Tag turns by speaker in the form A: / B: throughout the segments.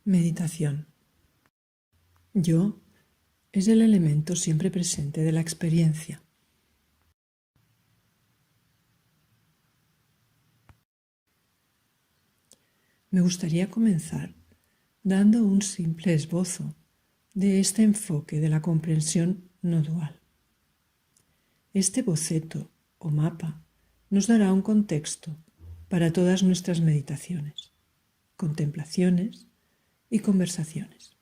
A: Meditación. Yo es el elemento siempre presente de la experiencia. Me gustaría comenzar dando un simple esbozo de este enfoque de la comprensión no dual. Este boceto o mapa nos dará un contexto para todas nuestras meditaciones, contemplaciones y conversaciones.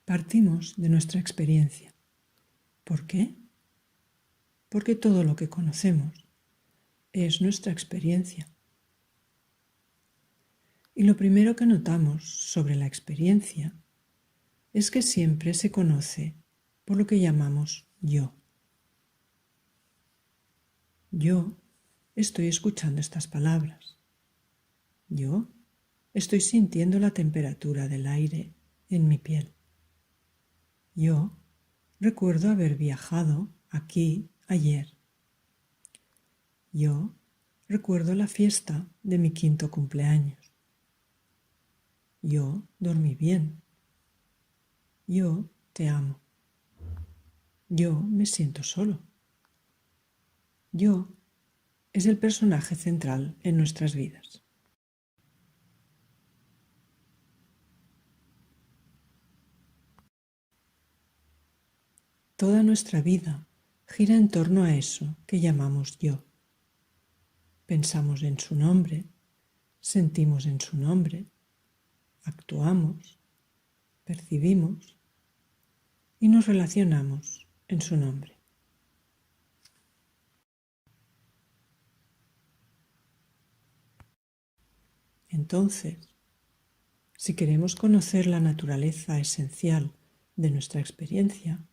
A: Partimos de nuestra experiencia. ¿Por qué? Porque todo lo que conocemos es nuestra experiencia. Y lo primero que notamos sobre la experiencia es que siempre se conoce por lo que llamamos yo. Yo estoy escuchando estas palabras. Yo estoy sintiendo la temperatura del aire en mi piel. Yo recuerdo haber viajado aquí ayer. Yo recuerdo la fiesta de mi 5º cumpleaños. Yo dormí bien. Yo te amo. Yo me siento solo. Yo es el personaje central en nuestras vidas. Toda nuestra vida gira en torno a eso que llamamos yo. Pensamos en su nombre, sentimos en su nombre, actuamos, percibimos y nos relacionamos en su nombre. Entonces, si queremos conocer la naturaleza esencial de nuestra experiencia,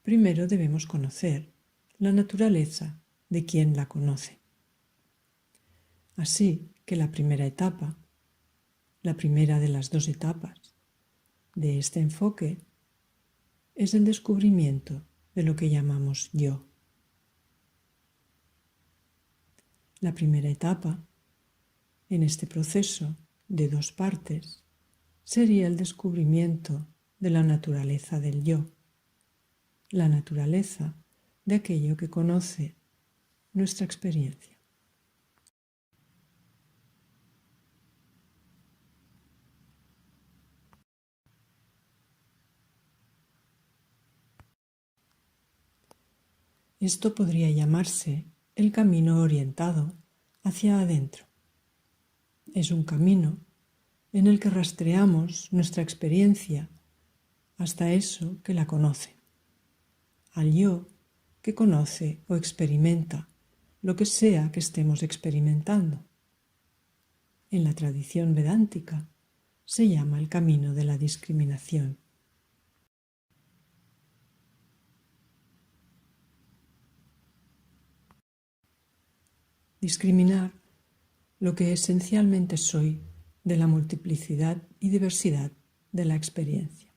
A: primero debemos conocer la naturaleza de quien la conoce. Así que la primera etapa, la primera de las 2 etapas de este enfoque, es el descubrimiento de lo que llamamos yo. La primera etapa en este proceso de 2 partes sería el descubrimiento de la naturaleza del yo, la naturaleza de aquello que conoce nuestra experiencia. Esto podría llamarse el camino orientado hacia adentro. Es un camino en el que rastreamos nuestra experiencia hasta eso que la conoce, al yo que conoce o experimenta lo que sea que estemos experimentando. En la tradición vedántica se llama el camino de la discriminación. Discriminar lo que esencialmente soy de la multiplicidad y diversidad de la experiencia.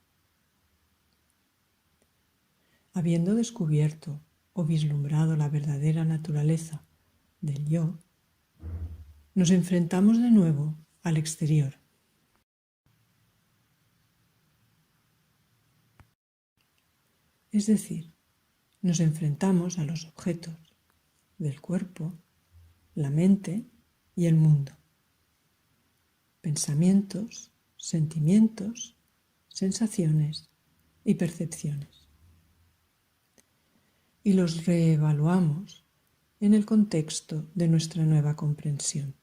A: Habiendo descubierto o vislumbrado la verdadera naturaleza del yo, nos enfrentamos de nuevo al exterior. Es decir, nos enfrentamos a los objetos del cuerpo, la mente y el mundo. Pensamientos, sentimientos, sensaciones y percepciones. Y los reevaluamos en el contexto de nuestra nueva comprensión.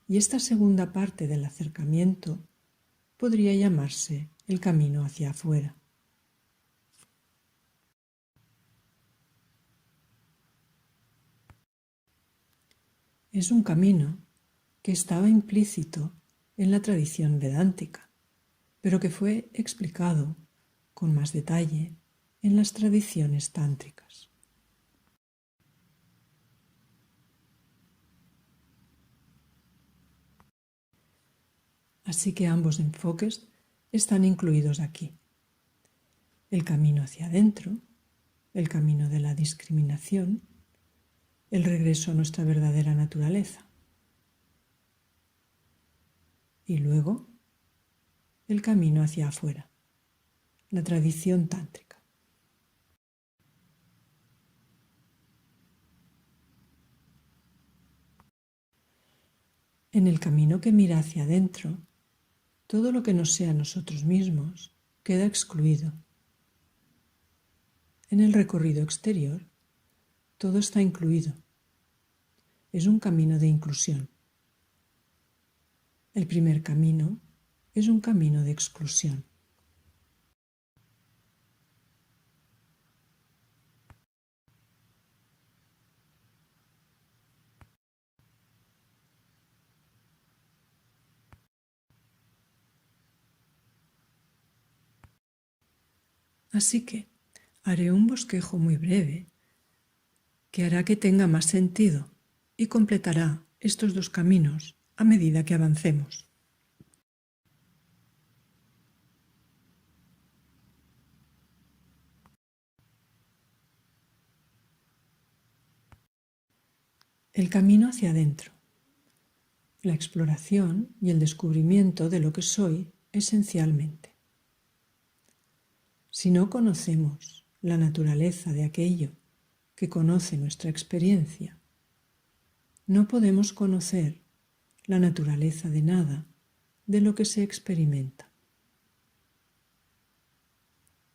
A: Y esta segunda parte del acercamiento podría llamarse el camino hacia afuera. Es un camino que estaba implícito en la tradición vedántica, pero que fue explicado con más detalle en las tradiciones tántricas. Así que ambos enfoques están incluidos aquí. El camino hacia adentro, el camino de la discriminación, el regreso a nuestra verdadera naturaleza. Y luego, el camino hacia afuera, la tradición tántrica. En el camino que mira hacia adentro, todo lo que no sea nosotros mismos queda excluido. En el recorrido exterior, todo está incluido. Es un camino de inclusión. El primer camino es un camino de exclusión. Así que haré un bosquejo muy breve que hará que tenga más sentido y completará estos dos caminos a medida que avancemos. El camino hacia adentro, la exploración y el descubrimiento de lo que soy esencialmente. Si no conocemos la naturaleza de aquello que conoce nuestra experiencia, no podemos conocer la naturaleza de nada de lo que se experimenta.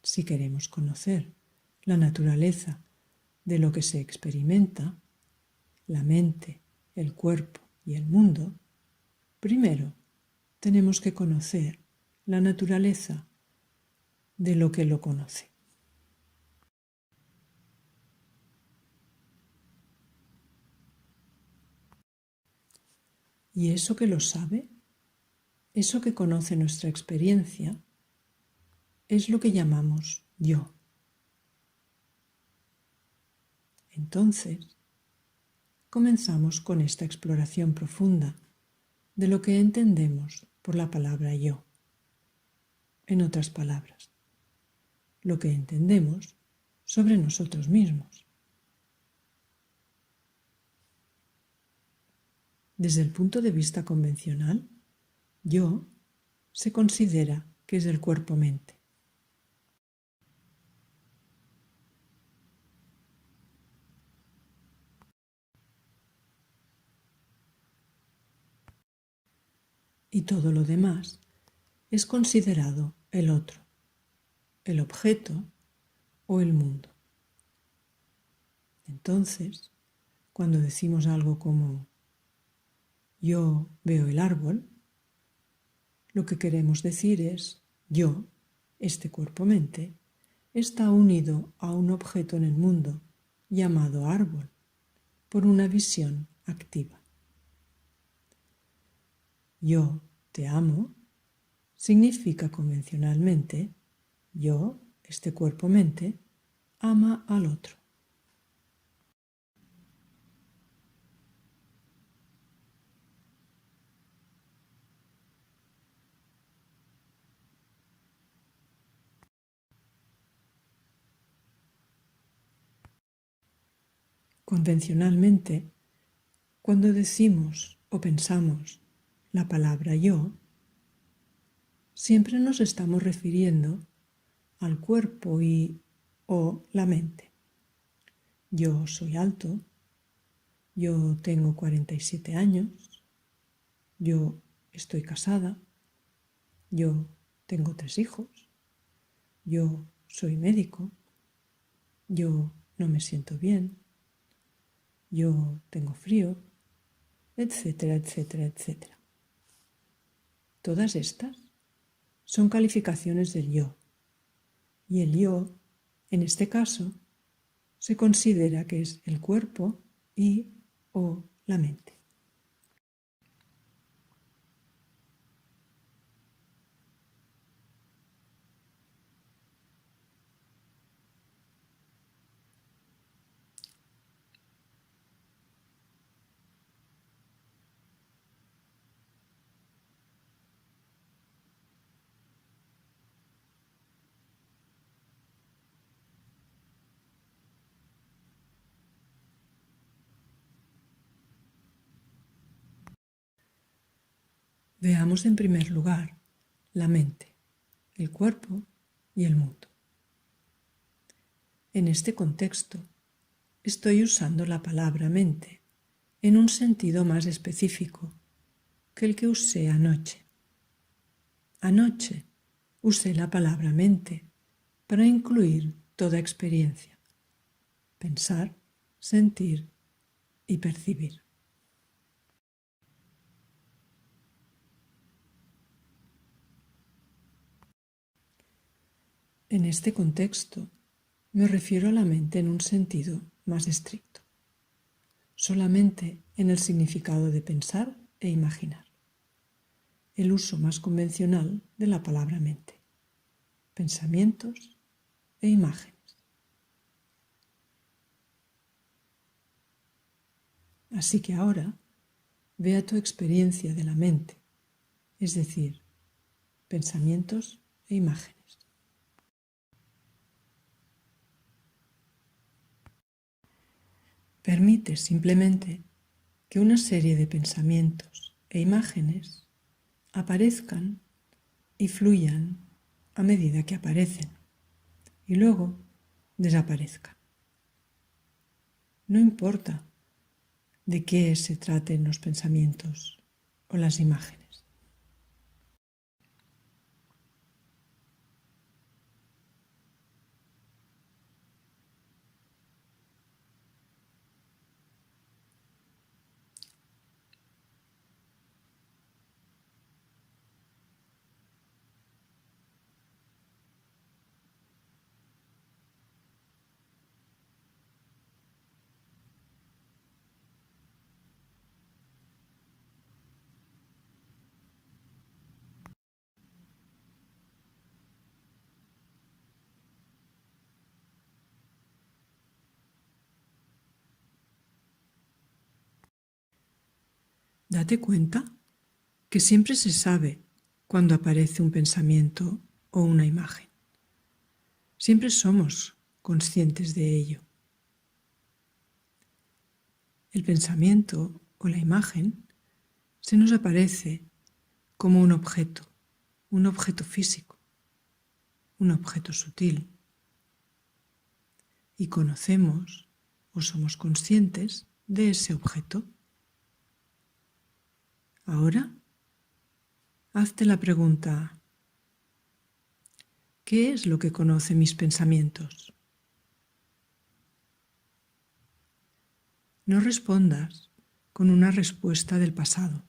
A: Si queremos conocer la naturaleza de lo que se experimenta, la mente, el cuerpo y el mundo, primero tenemos que conocer la naturaleza de lo que lo conoce. Y eso que lo sabe, eso que conoce nuestra experiencia, es lo que llamamos yo. Entonces, comenzamos con esta exploración profunda de lo que entendemos por la palabra yo. En otras palabras, lo que entendemos sobre nosotros mismos. Desde el punto de vista convencional, yo se considera que es el cuerpo-mente. Y todo lo demás es considerado el otro, el objeto o el mundo. Entonces, cuando decimos algo como yo veo el árbol, lo que queremos decir es yo, este cuerpo-mente, está unido a un objeto en el mundo llamado árbol por una visión activa. Yo te amo significa convencionalmente yo, este cuerpo-mente, ama al otro. Convencionalmente, cuando decimos o pensamos la palabra yo, siempre nos estamos refiriendo al cuerpo y o la mente. Yo soy alto, yo tengo 47 años, yo estoy casada, yo tengo 3 hijos, yo soy médico, yo no me siento bien, yo tengo frío, etcétera, etcétera, etcétera. Todas estas son calificaciones del yo. Y el yo, en este caso, se considera que es el cuerpo y o la mente. Veamos en primer lugar la mente, el cuerpo y el mundo. En este contexto, estoy usando la palabra mente en un sentido más específico que el que usé anoche. Anoche usé la palabra mente para incluir toda experiencia, pensar, sentir y percibir. En este contexto me refiero a la mente en un sentido más estricto, solamente en el significado de pensar e imaginar, el uso más convencional de la palabra mente, pensamientos e imágenes. Así que ahora vea tu experiencia de la mente, es decir, pensamientos e imágenes. Permite simplemente que una serie de pensamientos e imágenes aparezcan y fluyan a medida que aparecen y luego desaparezcan. No importa de qué se traten los pensamientos o las imágenes. Date cuenta que siempre se sabe cuando aparece un pensamiento o una imagen. Siempre somos conscientes de ello. El pensamiento o la imagen se nos aparece como un objeto físico, un objeto sutil. Y conocemos o somos conscientes de ese objeto. Ahora, hazte la pregunta: ¿qué es lo que conoce mis pensamientos? No respondas con una respuesta del pasado,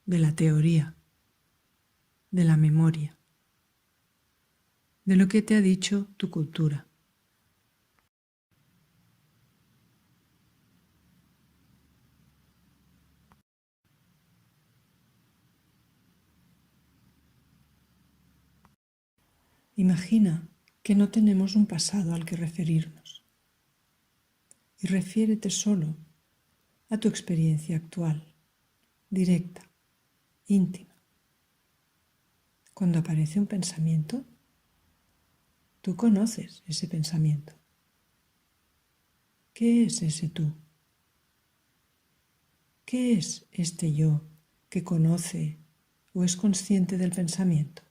A: de la teoría, de la memoria, de lo que te ha dicho tu cultura. Imagina que no tenemos un pasado al que referirnos y refiérete solo a tu experiencia actual, directa, íntima. Cuando aparece un pensamiento, tú conoces ese pensamiento. ¿Qué es ese tú? ¿Qué es este yo que conoce o es consciente del pensamiento?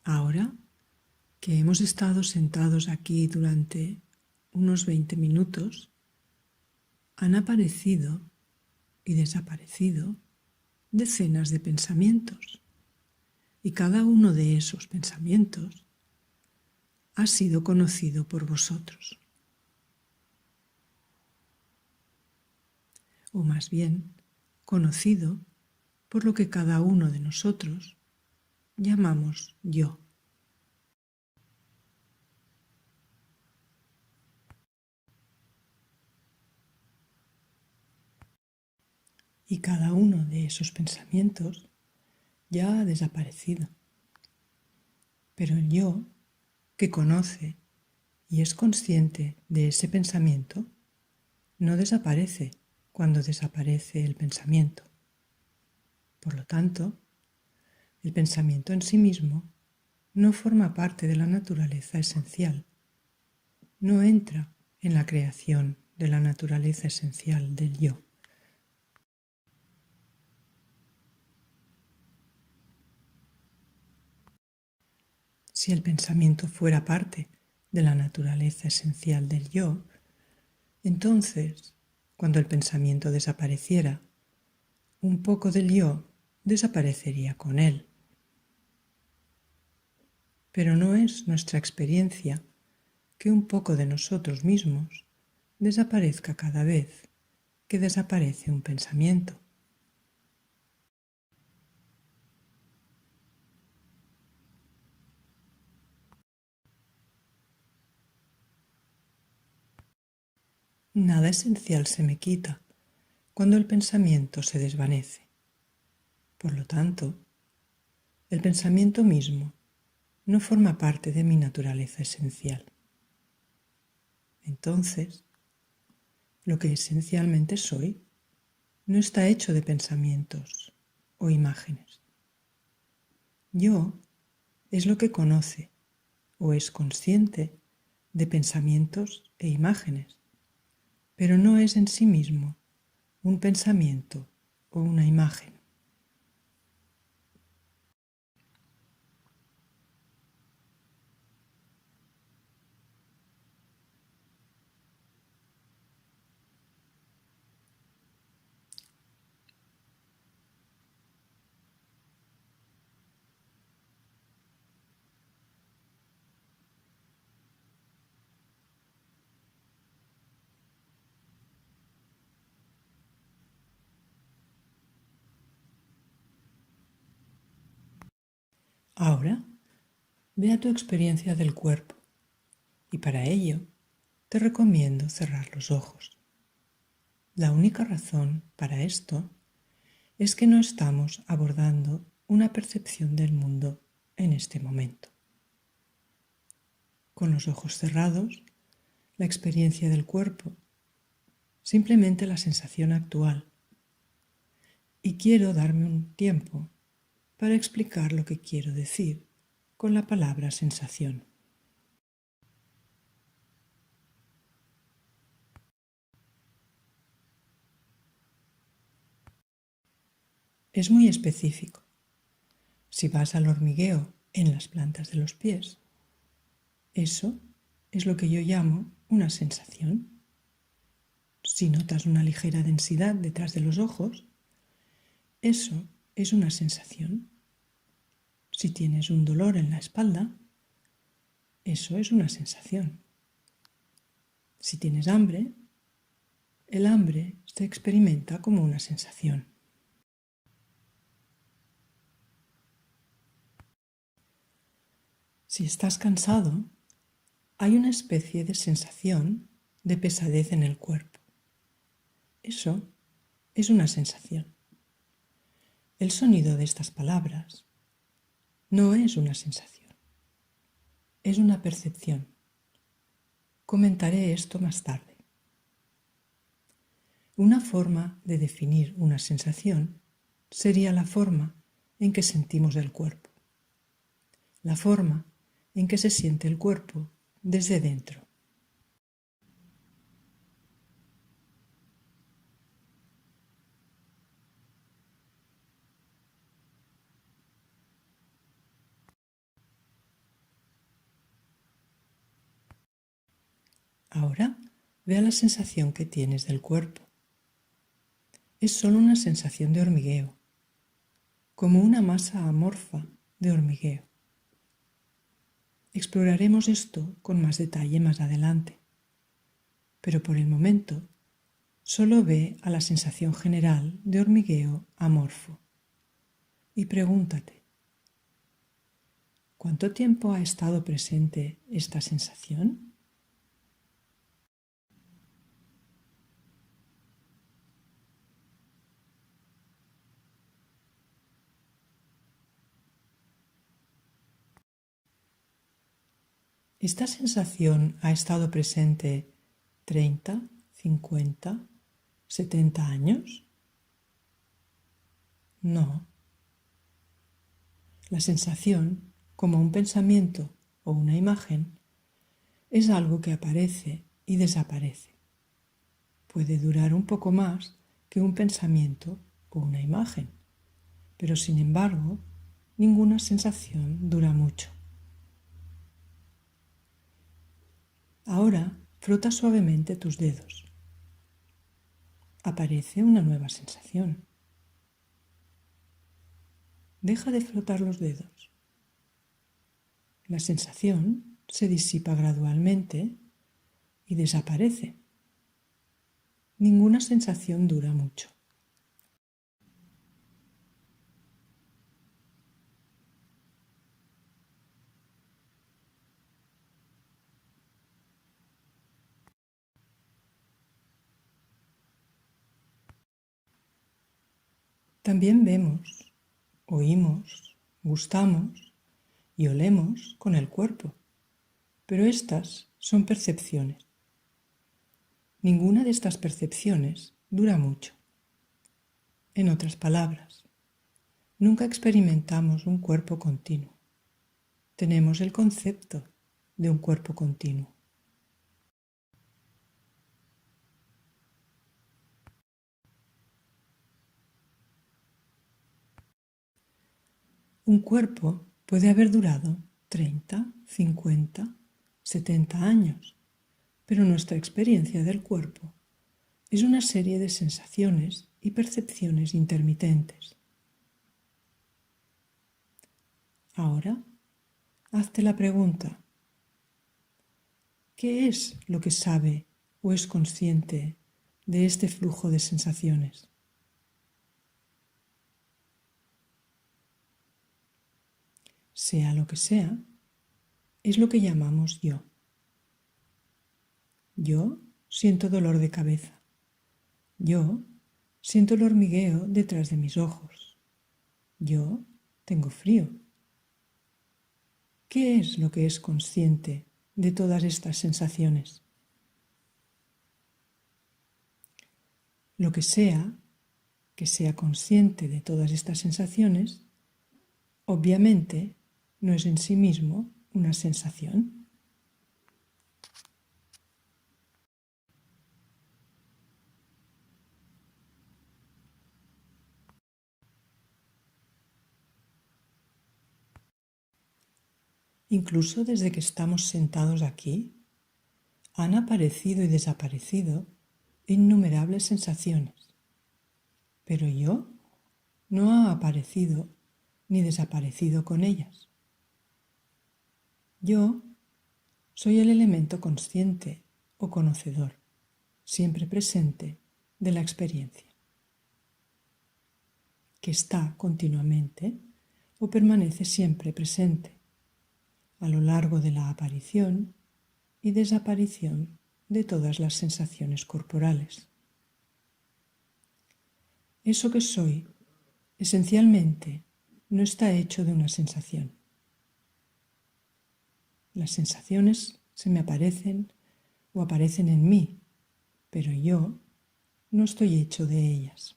A: Ahora que hemos estado sentados aquí durante unos 20 minutos, han aparecido y desaparecido decenas de pensamientos, y cada uno de esos pensamientos ha sido conocido por vosotros. O más bien, conocido por lo que cada uno de nosotros llamamos yo. Y cada uno de esos pensamientos ya ha desaparecido. Pero el yo, que conoce y es consciente de ese pensamiento, no desaparece cuando desaparece el pensamiento. Por lo tanto, el pensamiento en sí mismo no forma parte de la naturaleza esencial, no entra en la creación de la naturaleza esencial del yo. Si el pensamiento fuera parte de la naturaleza esencial del yo, entonces, cuando el pensamiento desapareciera, un poco del yo desaparecería con él. Pero no es nuestra experiencia que un poco de nosotros mismos desaparezca cada vez que desaparece un pensamiento. Nada esencial se me quita cuando el pensamiento se desvanece. Por lo tanto, el pensamiento mismo no forma parte de mi naturaleza esencial. Entonces, lo que esencialmente soy no está hecho de pensamientos o imágenes. Yo es lo que conoce o es consciente de pensamientos e imágenes, pero no es en sí mismo un pensamiento o una imagen. Ahora, ve a tu experiencia del cuerpo y para ello te recomiendo cerrar los ojos. La única razón para esto es que no estamos abordando una percepción del mundo en este momento. Con los ojos cerrados, la experiencia del cuerpo, simplemente la sensación actual. Y quiero darme un tiempo para explicar lo que quiero decir con la palabra sensación. Es muy específico. Si vas al hormigueo en las plantas de los pies, eso es lo que yo llamo una sensación. Si notas una ligera densidad detrás de los ojos, eso es una sensación. Si tienes un dolor en la espalda, eso es una sensación. Si tienes hambre, el hambre se experimenta como una sensación. Si estás cansado, hay una especie de sensación de pesadez en el cuerpo. Eso es una sensación. El sonido de estas palabras no es una sensación, es una percepción. Comentaré esto más tarde. Una forma de definir una sensación sería la forma en que sentimos el cuerpo, la forma en que se siente el cuerpo desde dentro. Ahora ve a la sensación que tienes del cuerpo. Es solo una sensación de hormigueo, como una masa amorfa de hormigueo. Exploraremos esto con más detalle más adelante, pero por el momento solo ve a la sensación general de hormigueo amorfo y pregúntate, ¿Cuánto tiempo ha estado presente esta sensación? ¿Esta sensación ha estado presente 30, 50, 70 años? No. La sensación, como un pensamiento o una imagen, es algo que aparece y desaparece. Puede durar un poco más que un pensamiento o una imagen, pero sin embargo, ninguna sensación dura mucho. Ahora frota suavemente tus dedos. Aparece una nueva sensación. Deja de frotar los dedos. La sensación se disipa gradualmente y desaparece. Ninguna sensación dura mucho. También vemos, oímos, gustamos y olemos con el cuerpo, pero estas son percepciones. Ninguna de estas percepciones dura mucho. En otras palabras, nunca experimentamos un cuerpo continuo. Tenemos el concepto de un cuerpo continuo. Un cuerpo puede haber durado 30, 50, 70 años, pero nuestra experiencia del cuerpo es una serie de sensaciones y percepciones intermitentes. Ahora, hazte la pregunta: ¿qué es lo que sabe o es consciente de este flujo de sensaciones? Sea lo que sea, es lo que llamamos yo. Yo siento dolor de cabeza. Yo siento el hormigueo detrás de mis ojos. Yo tengo frío. ¿Qué es lo que es consciente de todas estas sensaciones? Lo que sea consciente de todas estas sensaciones, obviamente no es en sí mismo una sensación. Incluso desde que estamos sentados aquí, han aparecido y desaparecido innumerables sensaciones, pero yo no ha aparecido ni desaparecido con ellas. Yo soy el elemento consciente o conocedor, siempre presente de la experiencia, que está continuamente o permanece siempre presente a lo largo de la aparición y desaparición de todas las sensaciones corporales. Eso que soy, esencialmente, no está hecho de una sensación. Las sensaciones se me aparecen o aparecen en mí, pero yo no estoy hecho de ellas.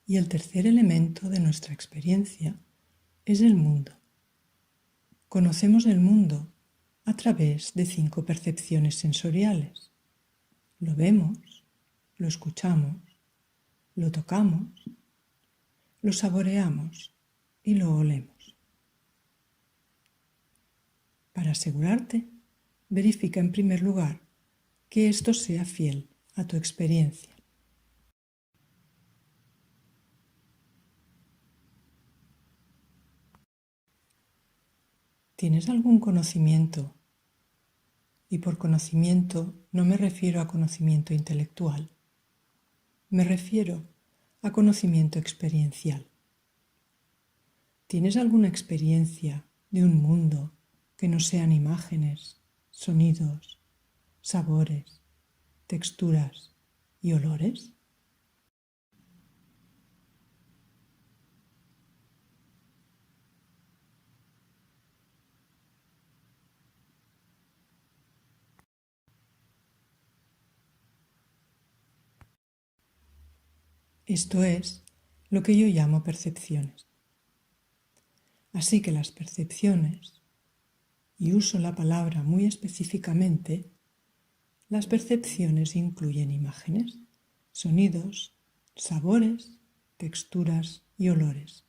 A: Y el tercer elemento de nuestra experiencia es el mundo. Conocemos el mundo a través de 5 percepciones sensoriales. Lo vemos, lo escuchamos, lo tocamos, lo saboreamos y lo olemos. Para asegurarte, verifica en primer lugar que esto sea fiel a tu experiencia. ¿Tienes algún conocimiento? Y por conocimiento no me refiero a conocimiento intelectual, me refiero a conocimiento experiencial. ¿Tienes alguna experiencia de un mundo que no sean imágenes, sonidos, sabores, texturas y olores? Esto es lo que yo llamo percepciones. Así que las percepciones, y uso la palabra muy específicamente, las percepciones incluyen imágenes, sonidos, sabores, texturas y olores.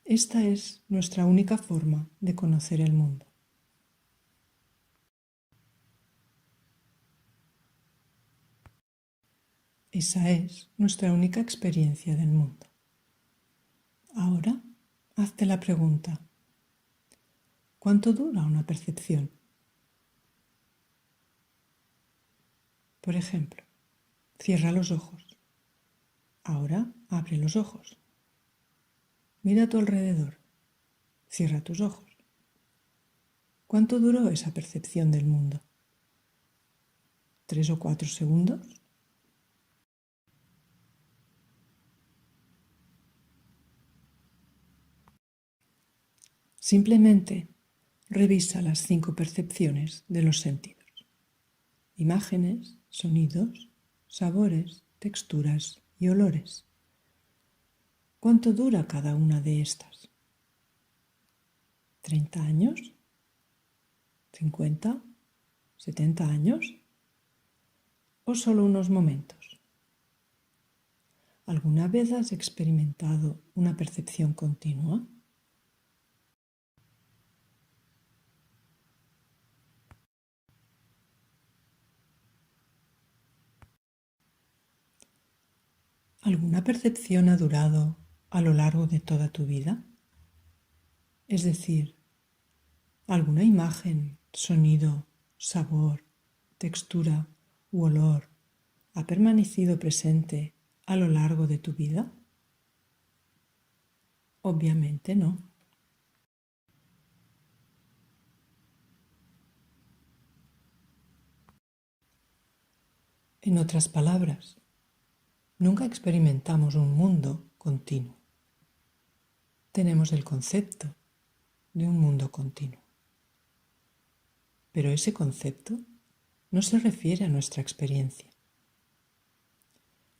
A: Esta es nuestra única forma de conocer el mundo. Esa es nuestra única experiencia del mundo. Ahora, hazte la pregunta: ¿cuánto dura una percepción? Por ejemplo, cierra los ojos. Ahora abre los ojos. Mira a tu alrededor. Cierra tus ojos. ¿Cuánto duró esa percepción del mundo? ¿3 o 4 segundos? Simplemente revisa las 5 percepciones de los sentidos: imágenes, sonidos, sabores, texturas y olores. ¿Cuánto dura cada una de estas? ¿30 años? ¿50? ¿70 años? ¿O solo unos momentos? ¿Alguna vez has experimentado una percepción continua? ¿Alguna percepción ha durado a lo largo de toda tu vida? Es decir, ¿alguna imagen, sonido, sabor, textura u olor ha permanecido presente a lo largo de tu vida? Obviamente no. En otras palabras, nunca experimentamos un mundo continuo. Tenemos el concepto de un mundo continuo. Pero ese concepto no se refiere a nuestra experiencia.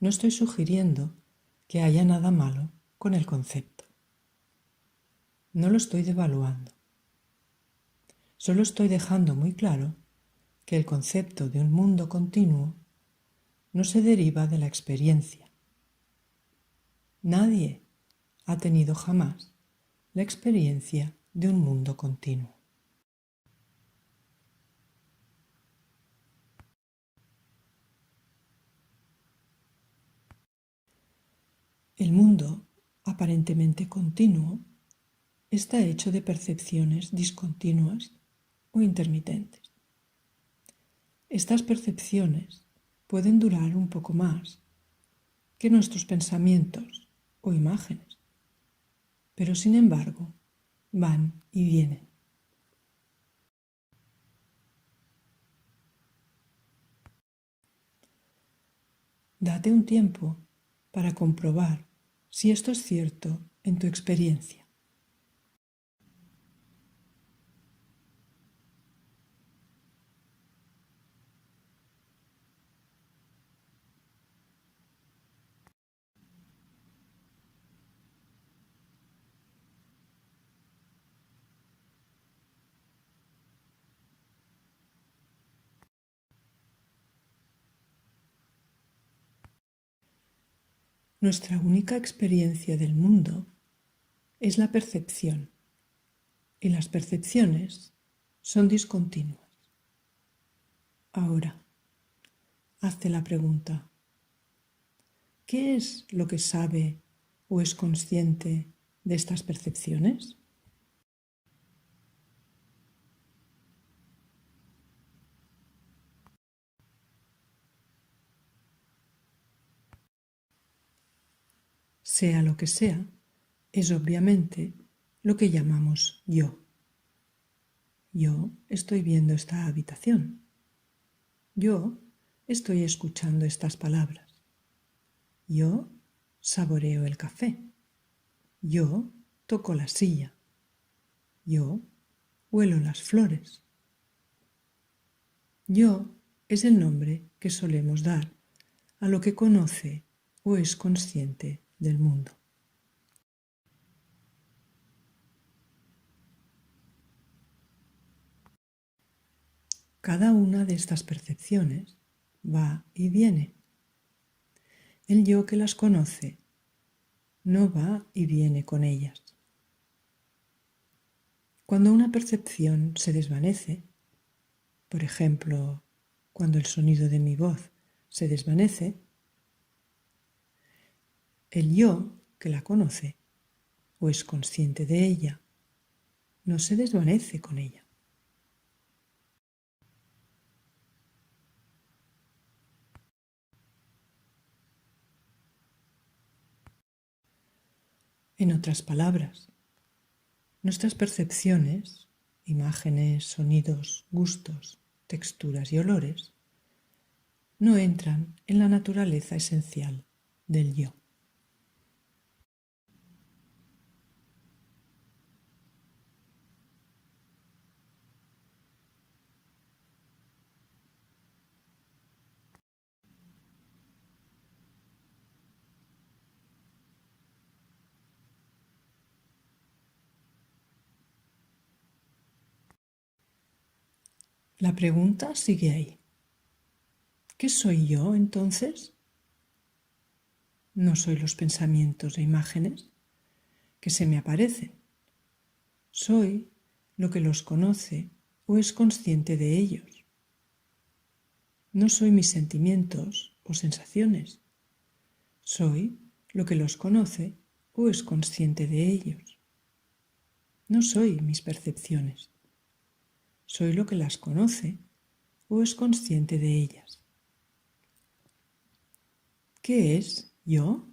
A: No estoy sugiriendo que haya nada malo con el concepto. No lo estoy devaluando. Solo estoy dejando muy claro que el concepto de un mundo continuo no se deriva de la experiencia. Nadie ha tenido jamás la experiencia de un mundo continuo. El mundo aparentemente continuo está hecho de percepciones discontinuas o intermitentes. Estas percepciones pueden durar un poco más que nuestros pensamientos o imágenes, pero sin embargo van y vienen. Date un tiempo para comprobar si esto es cierto en tu experiencia. Nuestra única experiencia del mundo es la percepción, y las percepciones son discontinuas. Ahora, hazte la pregunta: ¿qué es lo que sabe o es consciente de estas percepciones? sea lo que sea, es obviamente lo que llamamos yo. Yo estoy viendo esta habitación. Yo estoy escuchando estas palabras. Yo saboreo el café. Yo toco la silla. Yo huelo las flores. Yo es el nombre que solemos dar a lo que conoce o es consciente del mundo. Cada una de estas percepciones va y viene. El yo que las conoce no va y viene con ellas. Cuando una percepción se desvanece, por ejemplo, cuando el sonido de mi voz se desvanece, el yo que la conoce o es consciente de ella no se desvanece con ella. En otras palabras, nuestras percepciones, imágenes, sonidos, gustos, texturas y olores, no entran en la naturaleza esencial del yo. La pregunta sigue ahí. ¿Qué soy yo entonces? No soy los pensamientos e imágenes que se me aparecen. Soy lo que los conoce o es consciente de ellos. No soy mis sentimientos o sensaciones. Soy lo que los conoce o es consciente de ellos. No soy mis percepciones. Soy lo que las conoce o es consciente de ellas. ¿Qué es yo?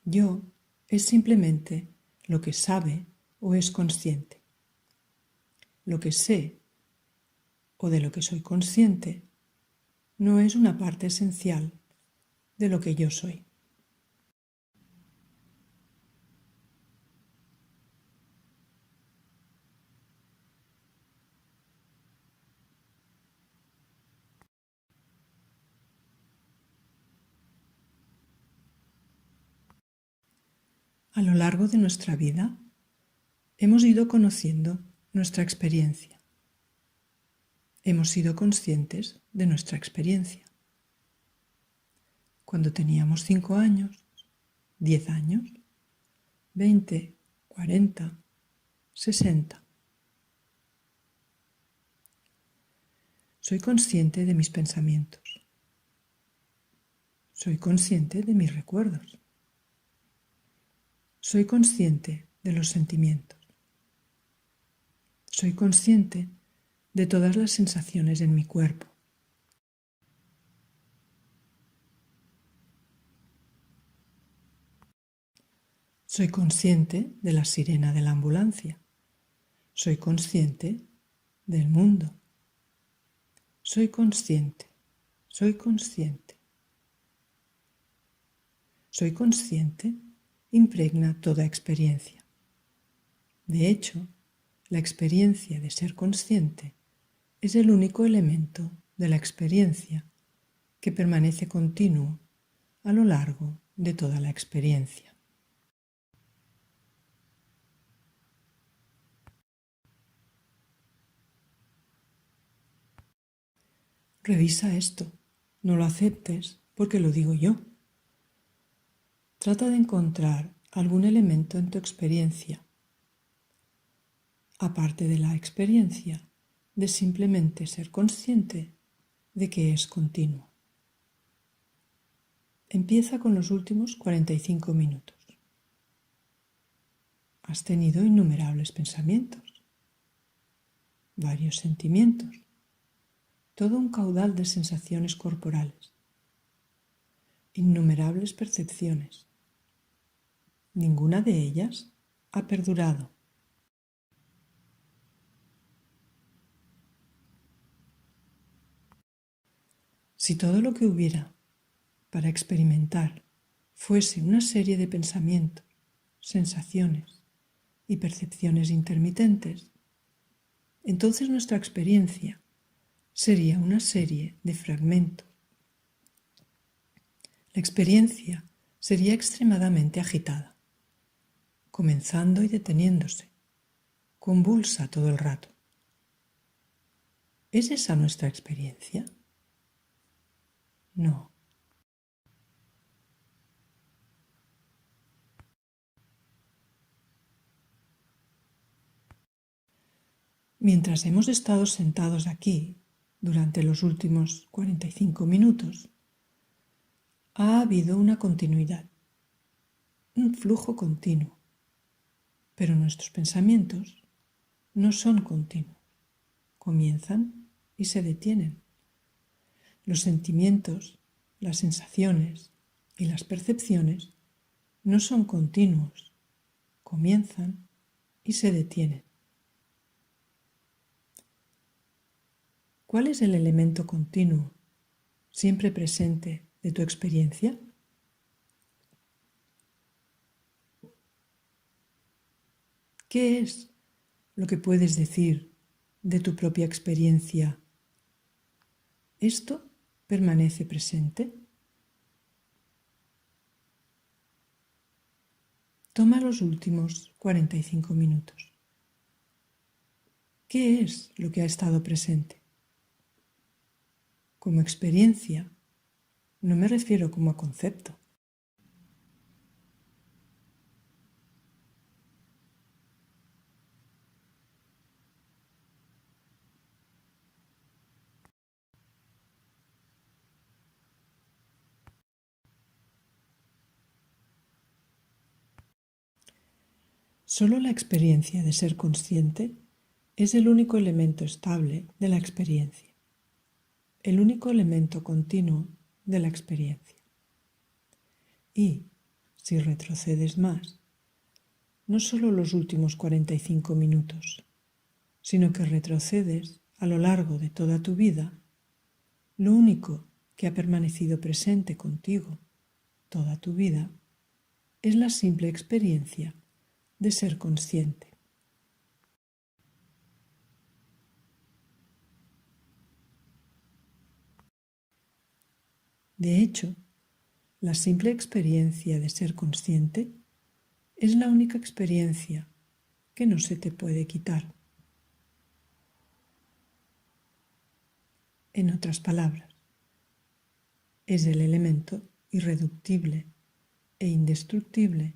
A: Yo es simplemente lo que sabe o es consciente. Lo que sé o de lo que soy consciente no es una parte esencial de lo que yo soy. A lo largo de nuestra vida hemos ido conociendo nuestra experiencia. Hemos sido conscientes de nuestra experiencia. Cuando teníamos 5 años, 10 años, 20, 40, 60. Soy consciente de mis pensamientos. Soy consciente de mis recuerdos. Soy consciente de los sentimientos. Soy consciente de todas las sensaciones en mi cuerpo. Soy consciente de la sirena de la ambulancia. Soy consciente del mundo. Soy consciente. Soy consciente. Soy consciente impregna toda experiencia. De hecho, la experiencia de ser consciente es el único elemento de la experiencia que permanece continuo a lo largo de toda la experiencia. Revisa esto, no lo aceptes porque lo digo yo. Trata de encontrar algún elemento en tu experiencia, aparte de la experiencia, de simplemente ser consciente de que es continuo. Empieza con los últimos 45 minutos. Has tenido innumerables pensamientos, varios sentimientos, todo un caudal de sensaciones corporales, innumerables percepciones. Ninguna de ellas ha perdurado. Si todo lo que hubiera para experimentar fuese una serie de pensamientos, sensaciones y percepciones intermitentes, entonces nuestra experiencia sería una serie de fragmentos. La experiencia sería extremadamente agitada, comenzando y deteniéndose, convulsa todo el rato. ¿Es esa nuestra experiencia? No. Mientras hemos estado sentados aquí durante los últimos 45 minutos, ha habido una continuidad, un flujo continuo, pero nuestros pensamientos no son continuos, comienzan y se detienen. Los sentimientos, las sensaciones y las percepciones no son continuos, comienzan y se detienen. ¿Cuál es el elemento continuo, siempre presente, de tu experiencia? ¿Qué es lo que puedes decir de tu propia experiencia? ¿Esto permanece presente? Toma los últimos 45 minutos. ¿Qué es lo que ha estado presente? Como experiencia, no me refiero como a concepto. Solo la experiencia de ser consciente es el único elemento estable de la experiencia, el único elemento continuo de la experiencia. Y, si retrocedes más, no solo los últimos 45 minutos, sino que retrocedes a lo largo de toda tu vida, lo único que ha permanecido presente contigo toda tu vida es la simple experiencia de ser consciente. De hecho, la simple experiencia de ser consciente es la única experiencia que no se te puede quitar. En otras palabras, es el elemento irreductible e indestructible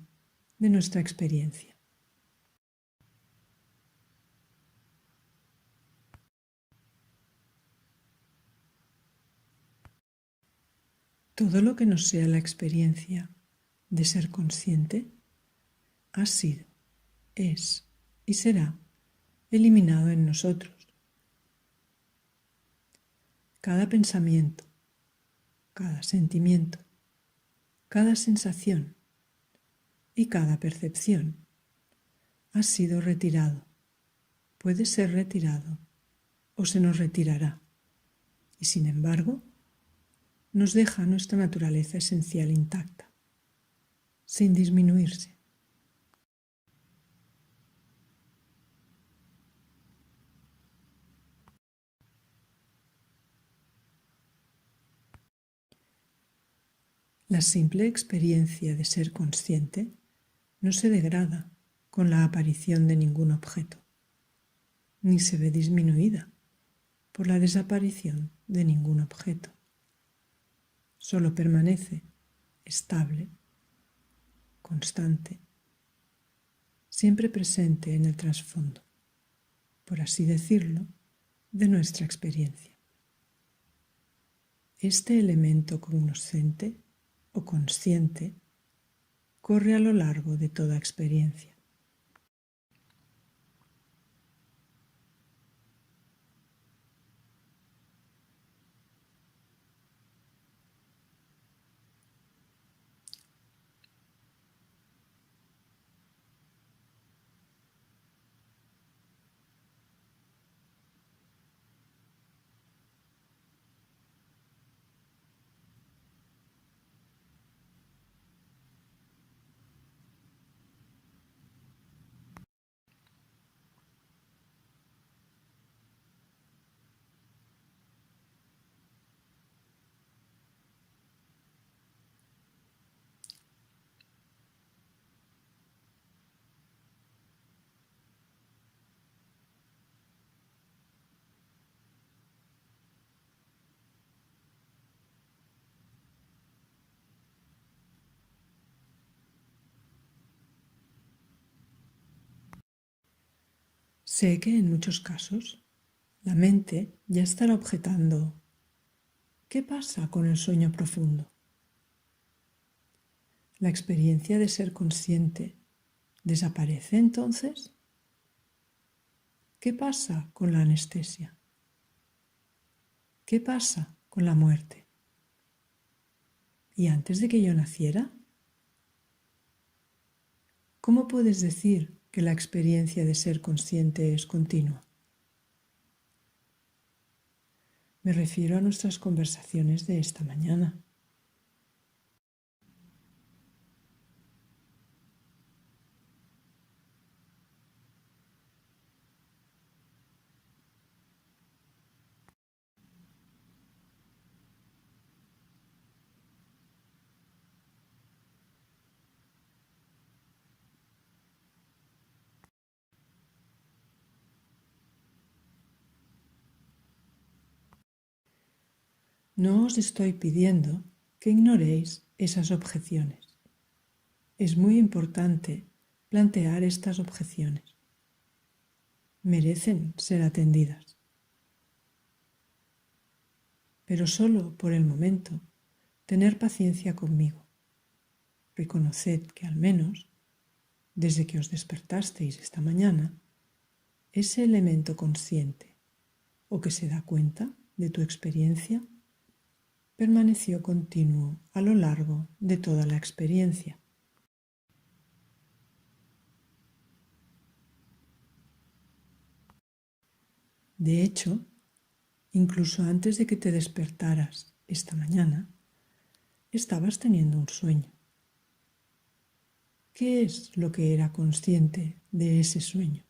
A: de nuestra experiencia. Todo lo que no sea la experiencia de ser consciente ha sido, es y será eliminado en nosotros. Cada pensamiento, cada sentimiento, cada sensación y cada percepción ha sido retirado, puede ser retirado o se nos retirará, y sin embargo nos deja nuestra naturaleza esencial intacta, sin disminuirse. La simple experiencia de ser consciente no se degrada con la aparición de ningún objeto, ni se ve disminuida por la desaparición de ningún objeto. Solo permanece estable, constante, siempre presente en el trasfondo, por así decirlo, de nuestra experiencia. Este elemento cognoscente o consciente corre a lo largo de toda experiencia. Sé que en muchos casos la mente ya estará objetando: ¿qué pasa con el sueño profundo? ¿La experiencia de ser consciente desaparece entonces? ¿Qué pasa con la anestesia? ¿Qué pasa con la muerte? ¿Y antes de que yo naciera? ¿Cómo puedes decir que la experiencia de ser consciente es continua? Me refiero a nuestras conversaciones de esta mañana. No os estoy pidiendo que ignoréis esas objeciones. Es muy importante plantear estas objeciones. Merecen ser atendidas. Pero solo por el momento, tener paciencia conmigo. Reconoced que al menos, desde que os despertasteis esta mañana, ese elemento consciente o que se da cuenta de tu experiencia permaneció continuo a lo largo de toda la experiencia. De hecho, incluso antes de que te despertaras esta mañana, estabas teniendo un sueño. ¿Qué es lo que era consciente de ese sueño?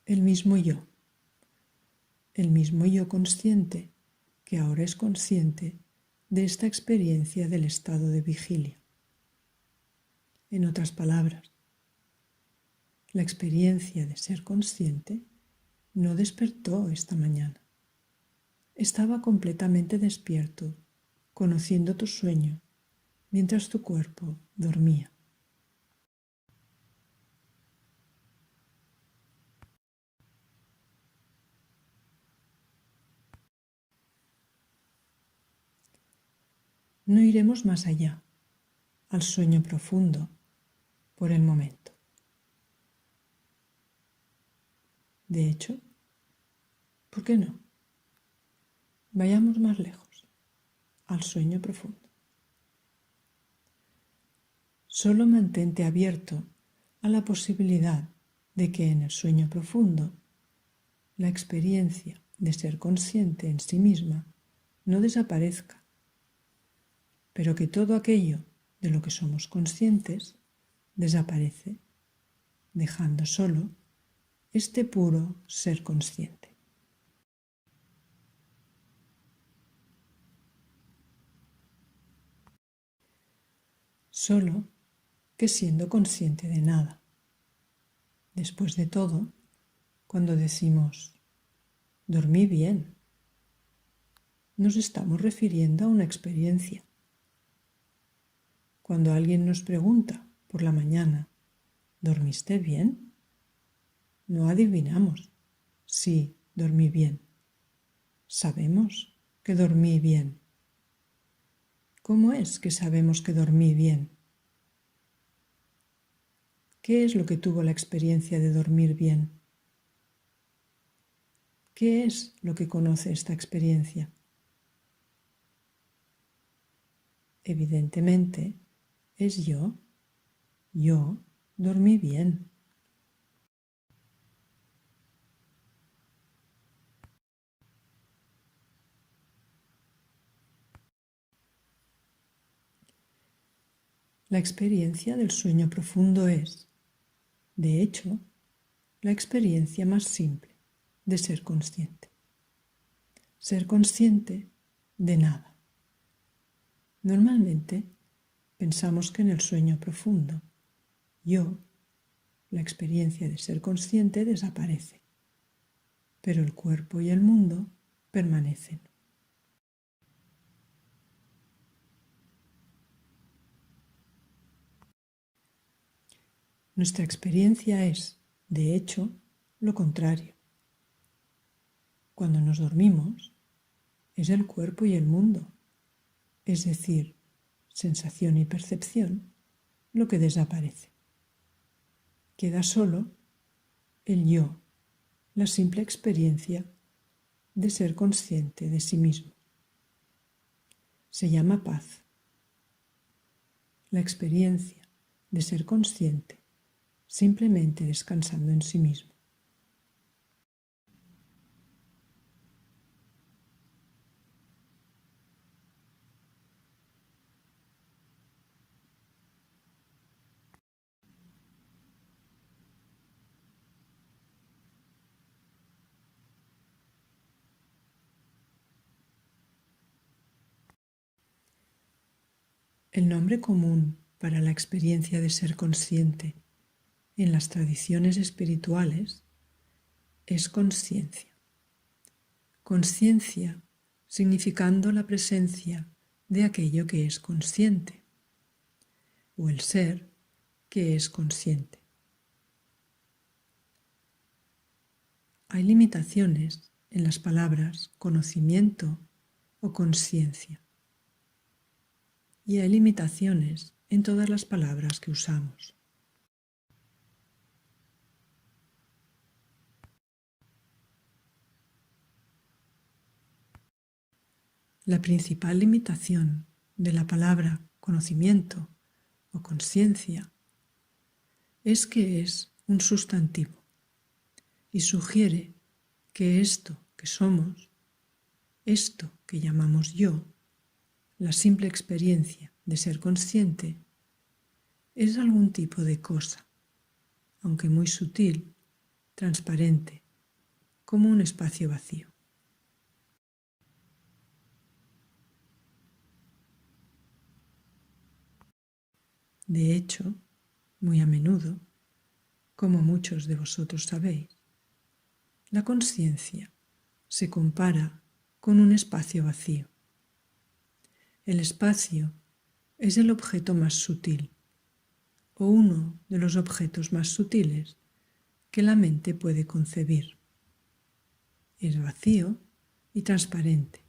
A: El mismo yo consciente que ahora es consciente de esta experiencia del estado de vigilia. En otras palabras, la experiencia de ser consciente no despertó esta mañana. Estaba completamente despierto, conociendo tu sueño, mientras tu cuerpo dormía. No iremos más allá, al sueño profundo, por el momento. De hecho, ¿por qué no? Vayamos más lejos, al sueño profundo. Solo mantente abierto a la posibilidad de que en el sueño profundo la experiencia de ser consciente en sí misma no desaparezca, pero que todo aquello de lo que somos conscientes desaparece, dejando solo este puro ser consciente. Solo que siendo consciente de nada. Después de todo, cuando decimos dormí bien, nos estamos refiriendo a una experiencia. Cuando alguien nos pregunta por la mañana, ¿dormiste bien?, No adivinamos. Sí, dormí bien. Sabemos que dormí bien. ¿Cómo es que sabemos que dormí bien? ¿Qué es lo que tuvo la experiencia de dormir bien? ¿Qué es lo que conoce esta experiencia? Evidentemente, es yo. Yo dormí bien. La experiencia del sueño profundo es, de hecho, la experiencia más simple de ser consciente. Ser consciente de nada. Normalmente pensamos que en el sueño profundo, yo, la experiencia de ser consciente desaparece, pero el cuerpo y el mundo permanecen. Nuestra experiencia es, de hecho, lo contrario. Cuando nos dormimos, es el cuerpo y el mundo, es decir, sensación y percepción, lo que desaparece. Queda solo el yo, la simple experiencia de ser consciente de sí mismo. Se llama paz. La experiencia de ser consciente simplemente descansando en sí mismo. El nombre común para la experiencia de ser consciente en las tradiciones espirituales es conciencia. Conciencia significando la presencia de aquello que es consciente o el ser que es consciente. Hay limitaciones en las palabras conocimiento o conciencia y hay limitaciones en todas las palabras que usamos. La principal limitación de la palabra conocimiento o conciencia es que es un sustantivo y sugiere que esto que somos, esto que llamamos yo, la simple experiencia de ser consciente, es algún tipo de cosa, aunque muy sutil, transparente, como un espacio vacío. De hecho, muy a menudo, como muchos de vosotros sabéis, la conciencia se compara con un espacio vacío. El espacio es el objeto más sutil o uno de los objetos más sutiles que la mente puede concebir. Es vacío y transparente,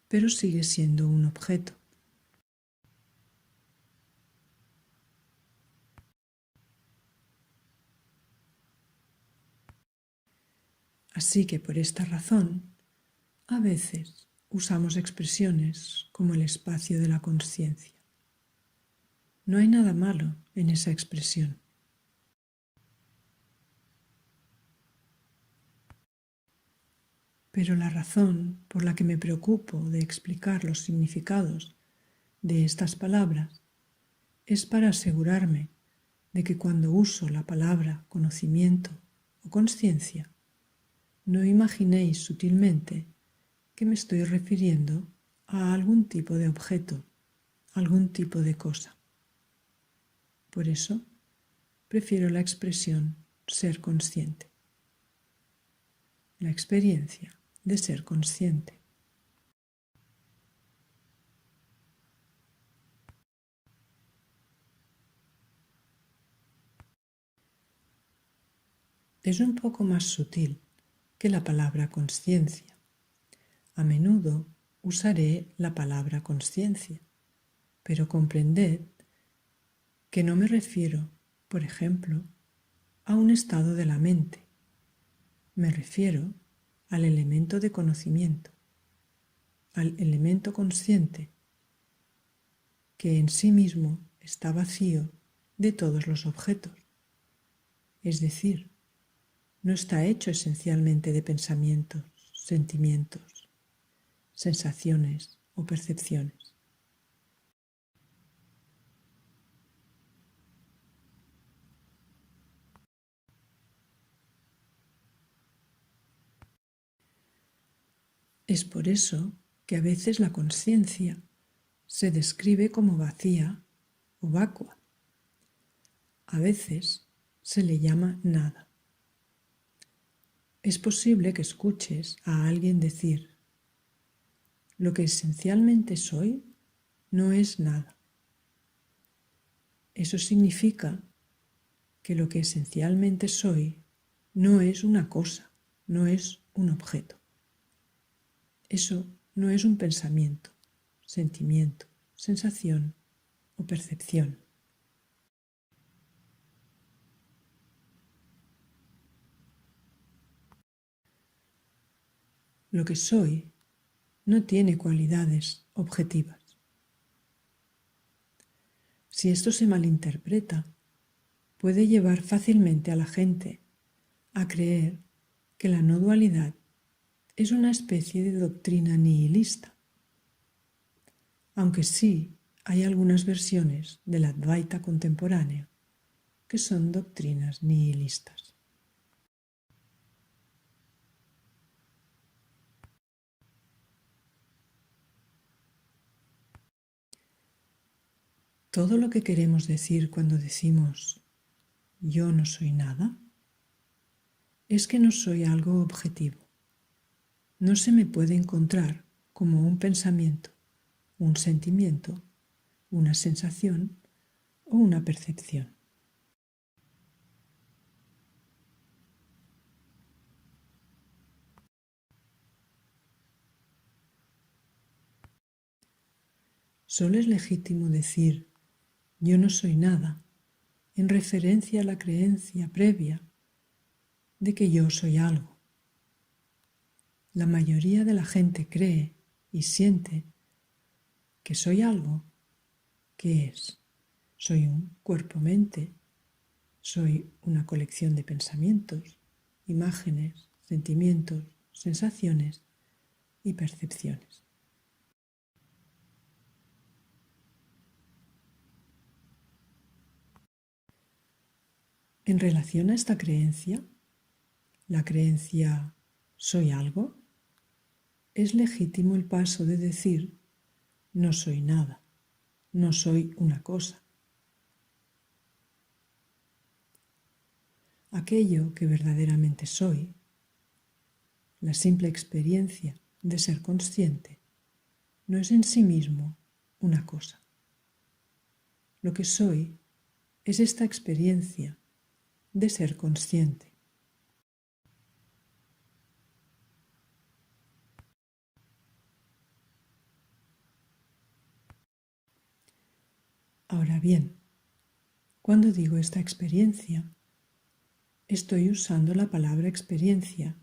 A: pero sigue siendo un objeto. Así que por esta razón, a veces usamos expresiones como el espacio de la conciencia. No hay nada malo en esa expresión. Pero la razón por la que me preocupo de explicar los significados de estas palabras es para asegurarme de que cuando uso la palabra conocimiento o conciencia, no imaginéis sutilmente que me estoy refiriendo a algún tipo de objeto, algún tipo de cosa. Por eso, prefiero la expresión ser consciente, la experiencia de ser consciente. es un poco más sutil que la palabra consciencia. A menudo usaré la palabra consciencia, pero comprended que no me refiero, por ejemplo, a un estado de la mente. Me refiero al elemento de conocimiento, al elemento consciente, que en sí mismo está vacío de todos los objetos. Es decir, no está hecho esencialmente de pensamientos, sentimientos, sensaciones o percepciones. Es por eso que a veces la conciencia se describe como vacía o vacua. A veces se le llama nada. Es posible que escuches a alguien decir: lo que esencialmente soy no es nada. Eso significa que lo que esencialmente soy no es una cosa, no es un objeto. Eso no es un pensamiento, sentimiento, sensación o percepción. Lo que soy no tiene cualidades objetivas. Si esto se malinterpreta, puede llevar fácilmente a la gente a creer que la no dualidad es una especie de doctrina nihilista, aunque sí hay algunas versiones del Advaita contemporáneo que son doctrinas nihilistas. Todo lo que queremos decir cuando decimos yo no soy nada es que no soy algo objetivo. No se me puede encontrar como un pensamiento, un sentimiento, una sensación o una percepción. Solo es legítimo decir yo no soy nada en referencia a la creencia previa de que yo soy algo. La mayoría de la gente cree y siente que soy algo. ¿Qué es? Soy un cuerpo-mente, soy una colección de pensamientos, imágenes, sentimientos, sensaciones y percepciones. En relación a esta creencia, la creencia soy algo, es legítimo el paso de decir no soy nada, no soy una cosa. Aquello que verdaderamente soy, la simple experiencia de ser consciente, no es en sí mismo una cosa. Lo que soy es esta experiencia de ser consciente. Ahora bien, cuando digo esta experiencia, estoy usando la palabra experiencia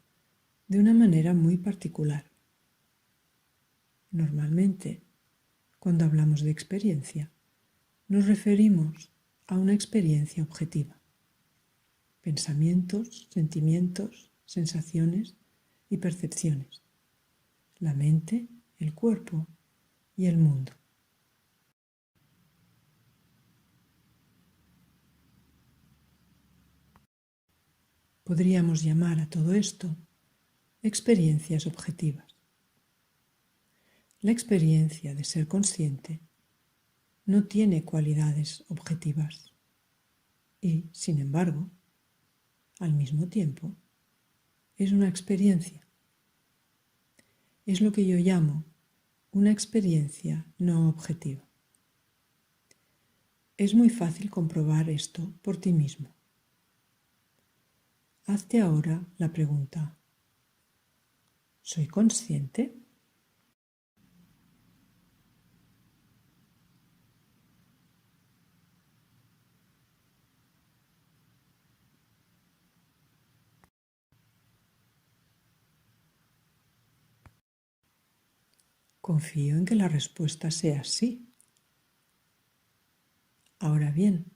A: de una manera muy particular. Normalmente, cuando hablamos de experiencia, nos referimos a una experiencia objetiva. Pensamientos, sentimientos, sensaciones y percepciones. La mente, el cuerpo y el mundo. Podríamos llamar a todo esto experiencias objetivas. La experiencia de ser consciente no tiene cualidades objetivas y, sin embargo, al mismo tiempo, es una experiencia. Es lo que yo llamo una experiencia no objetiva. Es muy fácil comprobar esto por ti mismo. hazte ahora la pregunta: ¿soy consciente? Confío en que la respuesta sea sí. Ahora bien,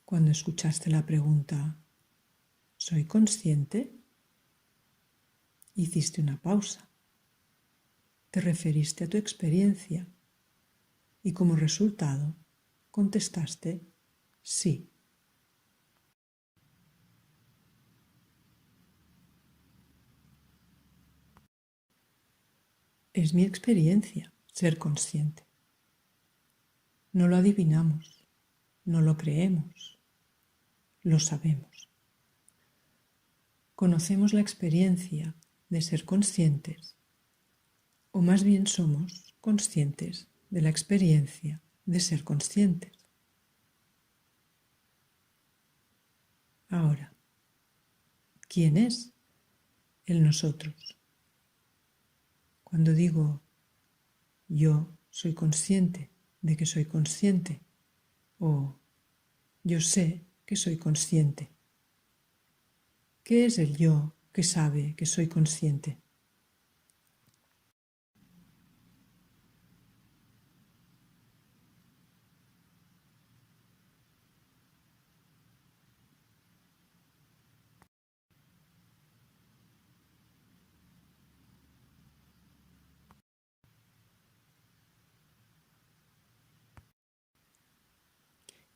A: cuando escuchaste la pregunta ¿soy consciente?, hiciste una pausa, te referiste a tu experiencia y como resultado contestaste sí. Es mi experiencia ser consciente. No lo adivinamos, no lo creemos, lo sabemos. Conocemos la experiencia de ser conscientes, o más bien somos conscientes de la experiencia de ser conscientes. Ahora, ¿quién es el nosotros? Cuando digo yo soy consciente de que soy consciente o yo sé que soy consciente, ¿qué es el yo que sabe que soy consciente?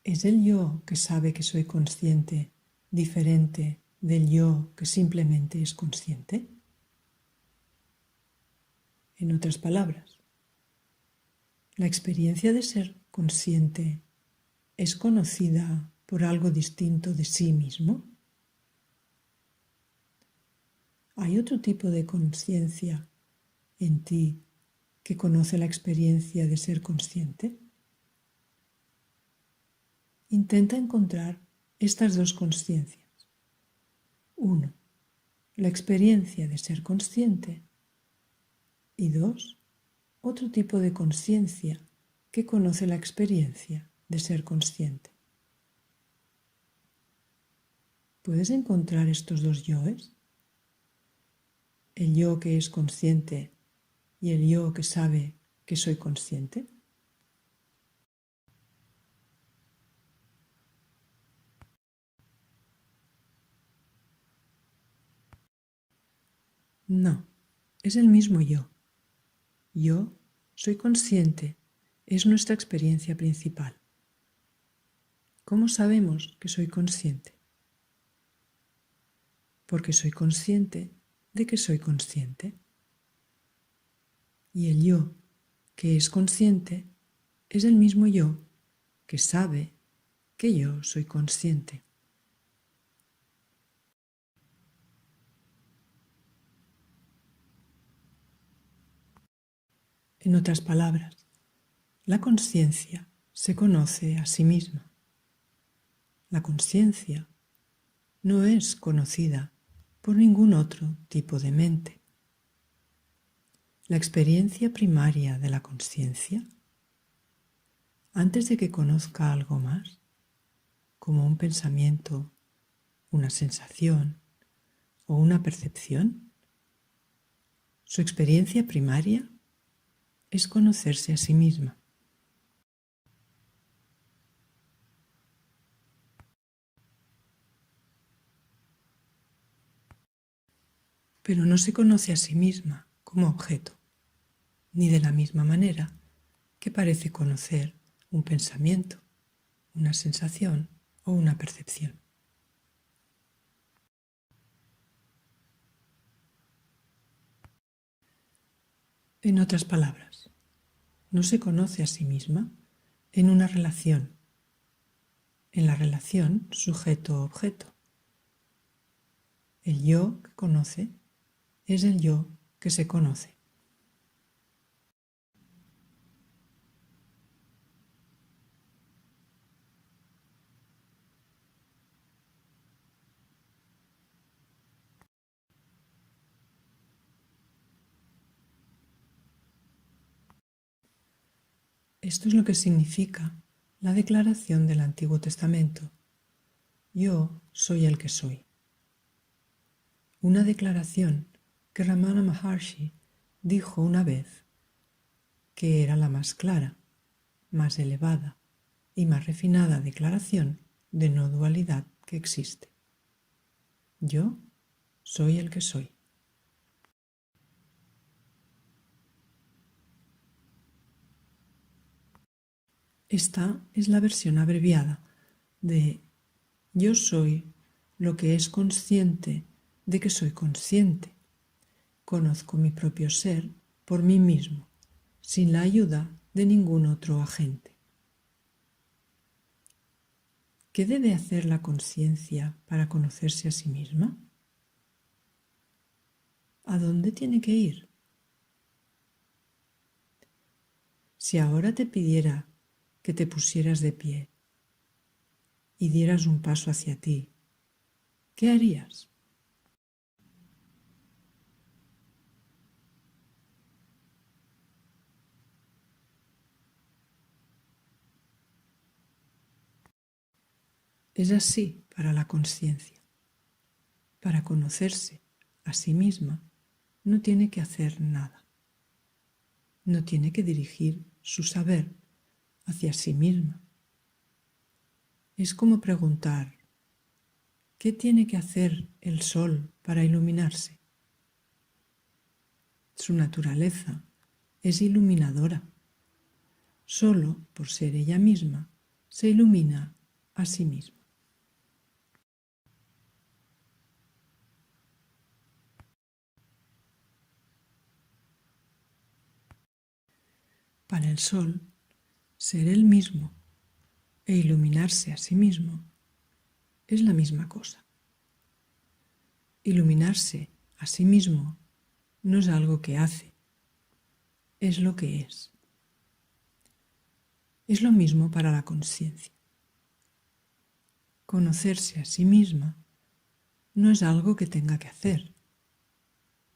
A: ¿Es el yo que sabe que soy consciente diferente del yo que simplemente es consciente? En otras palabras, ¿la experiencia de ser consciente es conocida por algo distinto de sí mismo? ¿Hay otro tipo de conciencia en ti que conoce la experiencia de ser consciente? Intenta encontrar estas dos conciencias. Uno, la experiencia de ser consciente. Y dos, otro tipo de conciencia que conoce la experiencia de ser consciente. ¿Puedes encontrar estos dos yoes? El yo que es consciente y el yo que sabe que soy consciente. No, es el mismo yo. Yo soy consciente, es nuestra experiencia principal. ¿Cómo sabemos que soy consciente? Porque soy consciente de que soy consciente. Y el yo que es consciente es el mismo yo que sabe que yo soy consciente. En otras palabras, la conciencia se conoce a sí misma. La conciencia no es conocida por ningún otro tipo de mente. La experiencia primaria de la conciencia, antes de que conozca algo más, como un pensamiento, una sensación o una percepción, su experiencia primaria es conocerse a sí misma. Pero no se conoce a sí misma como objeto, ni de la misma manera que parece conocer un pensamiento, una sensación o una percepción. En otras palabras, no se conoce a sí misma en una relación, en la relación sujeto-objeto. El yo que conoce es el yo que se conoce. Esto es lo que significa la declaración del Antiguo Testamento. Yo soy el que soy. Una declaración que Ramana Maharshi dijo una vez que era la más clara, más elevada y más refinada declaración de no dualidad que existe. Yo soy el que soy. Esta es la versión abreviada de yo soy lo que es consciente de que soy consciente. Conozco mi propio ser por mí mismo, sin la ayuda de ningún otro agente. ¿Qué debe hacer la conciencia para conocerse a sí misma? ¿A dónde tiene que ir? Si ahora te pidiera que te pusieras de pie y dieras un paso hacia ti, ¿qué harías? Es así para la conciencia. Para conocerse a sí misma, no tiene que hacer nada. No tiene que dirigir su saber hacia sí misma. Es como preguntar, ¿qué tiene que hacer el sol para iluminarse? Su naturaleza es iluminadora. Solo por ser ella misma se ilumina a sí misma. Para el sol, ser él mismo e iluminarse a sí mismo es la misma cosa. Iluminarse a sí mismo no es algo que hace, es lo que es. Es lo mismo para la conciencia. Conocerse a sí misma no es algo que tenga que hacer.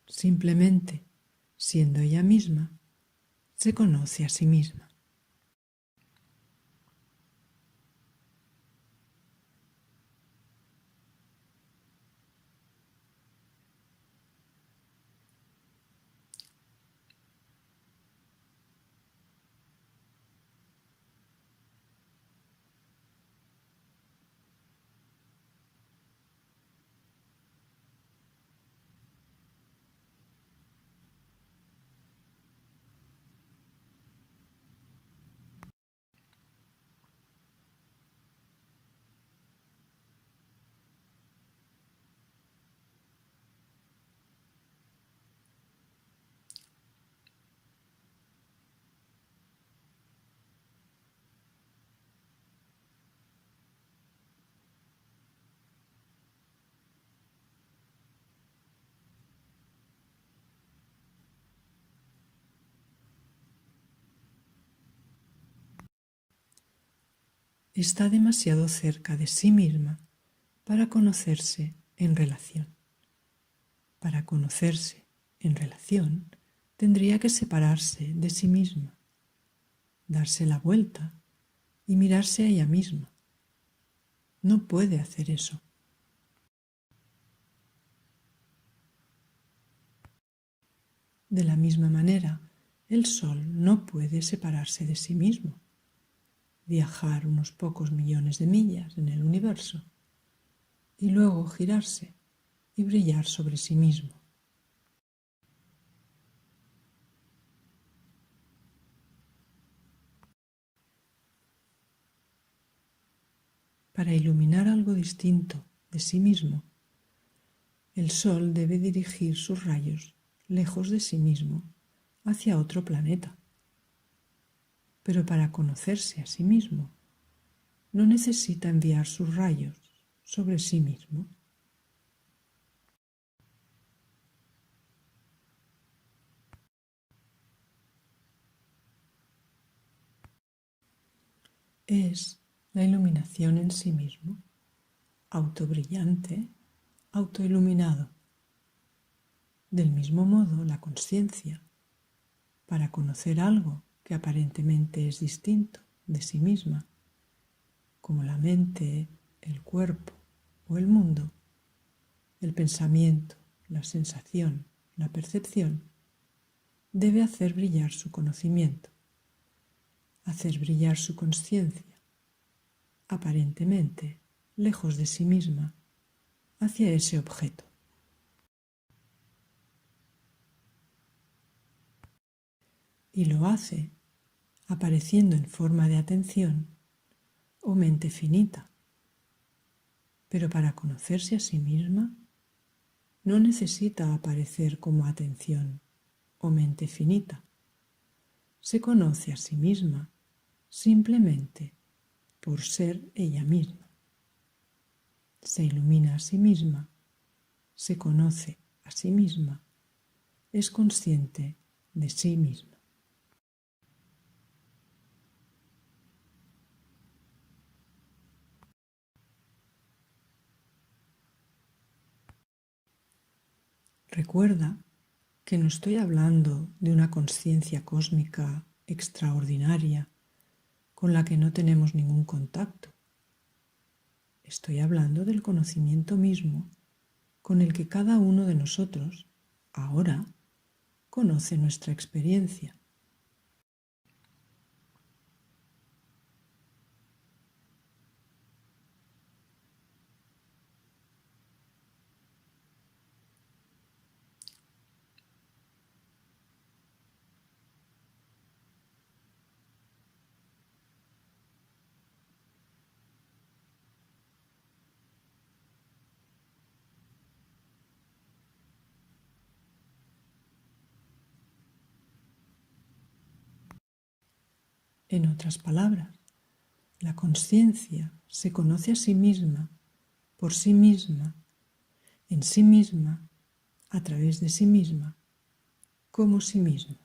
A: Simplemente, siendo ella misma, se conoce a sí misma. Está demasiado cerca de sí misma para conocerse en relación. Para conocerse en relación, tendría que separarse de sí misma, darse la vuelta y mirarse a ella misma. No puede hacer eso. De la misma manera, el Sol no puede separarse de sí mismo, viajar unos pocos millones de millas en el universo y luego girarse y brillar sobre sí mismo. Para iluminar algo distinto de sí mismo, el Sol debe dirigir sus rayos lejos de sí mismo hacia otro planeta. Pero para conocerse a sí mismo, no necesita enviar sus rayos sobre sí mismo. Es la iluminación en sí mismo, autobrillante, autoiluminado. Del mismo modo, la conciencia, para conocer algo que aparentemente es distinto de sí misma, como la mente, el cuerpo o el mundo, el pensamiento, la sensación, la percepción, debe hacer brillar su conocimiento, hacer brillar su consciencia, aparentemente lejos de sí misma, hacia ese objeto. Y lo hace apareciendo en forma de atención o mente finita. Pero para conocerse a sí misma, no necesita aparecer como atención o mente finita. Se conoce a sí misma simplemente por ser ella misma. Se ilumina a sí misma, se conoce a sí misma, es consciente de sí misma. Recuerda que no estoy hablando de una conciencia cósmica extraordinaria con la que no tenemos ningún contacto. Estoy hablando del conocimiento mismo con el que cada uno de nosotros, ahora, conoce nuestra experiencia. En otras palabras, la conciencia se conoce a sí misma, por sí misma, en sí misma, a través de sí misma, como sí misma.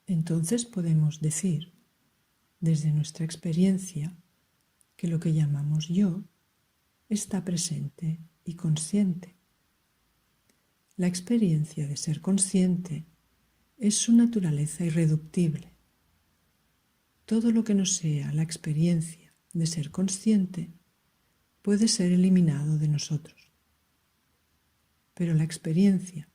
A: Entonces podemos decir, desde nuestra experiencia, que lo que llamamos yo está presente y consciente. La experiencia de ser consciente es su naturaleza irreductible. Todo lo que no sea la experiencia de ser consciente puede ser eliminado de nosotros. Pero la experiencia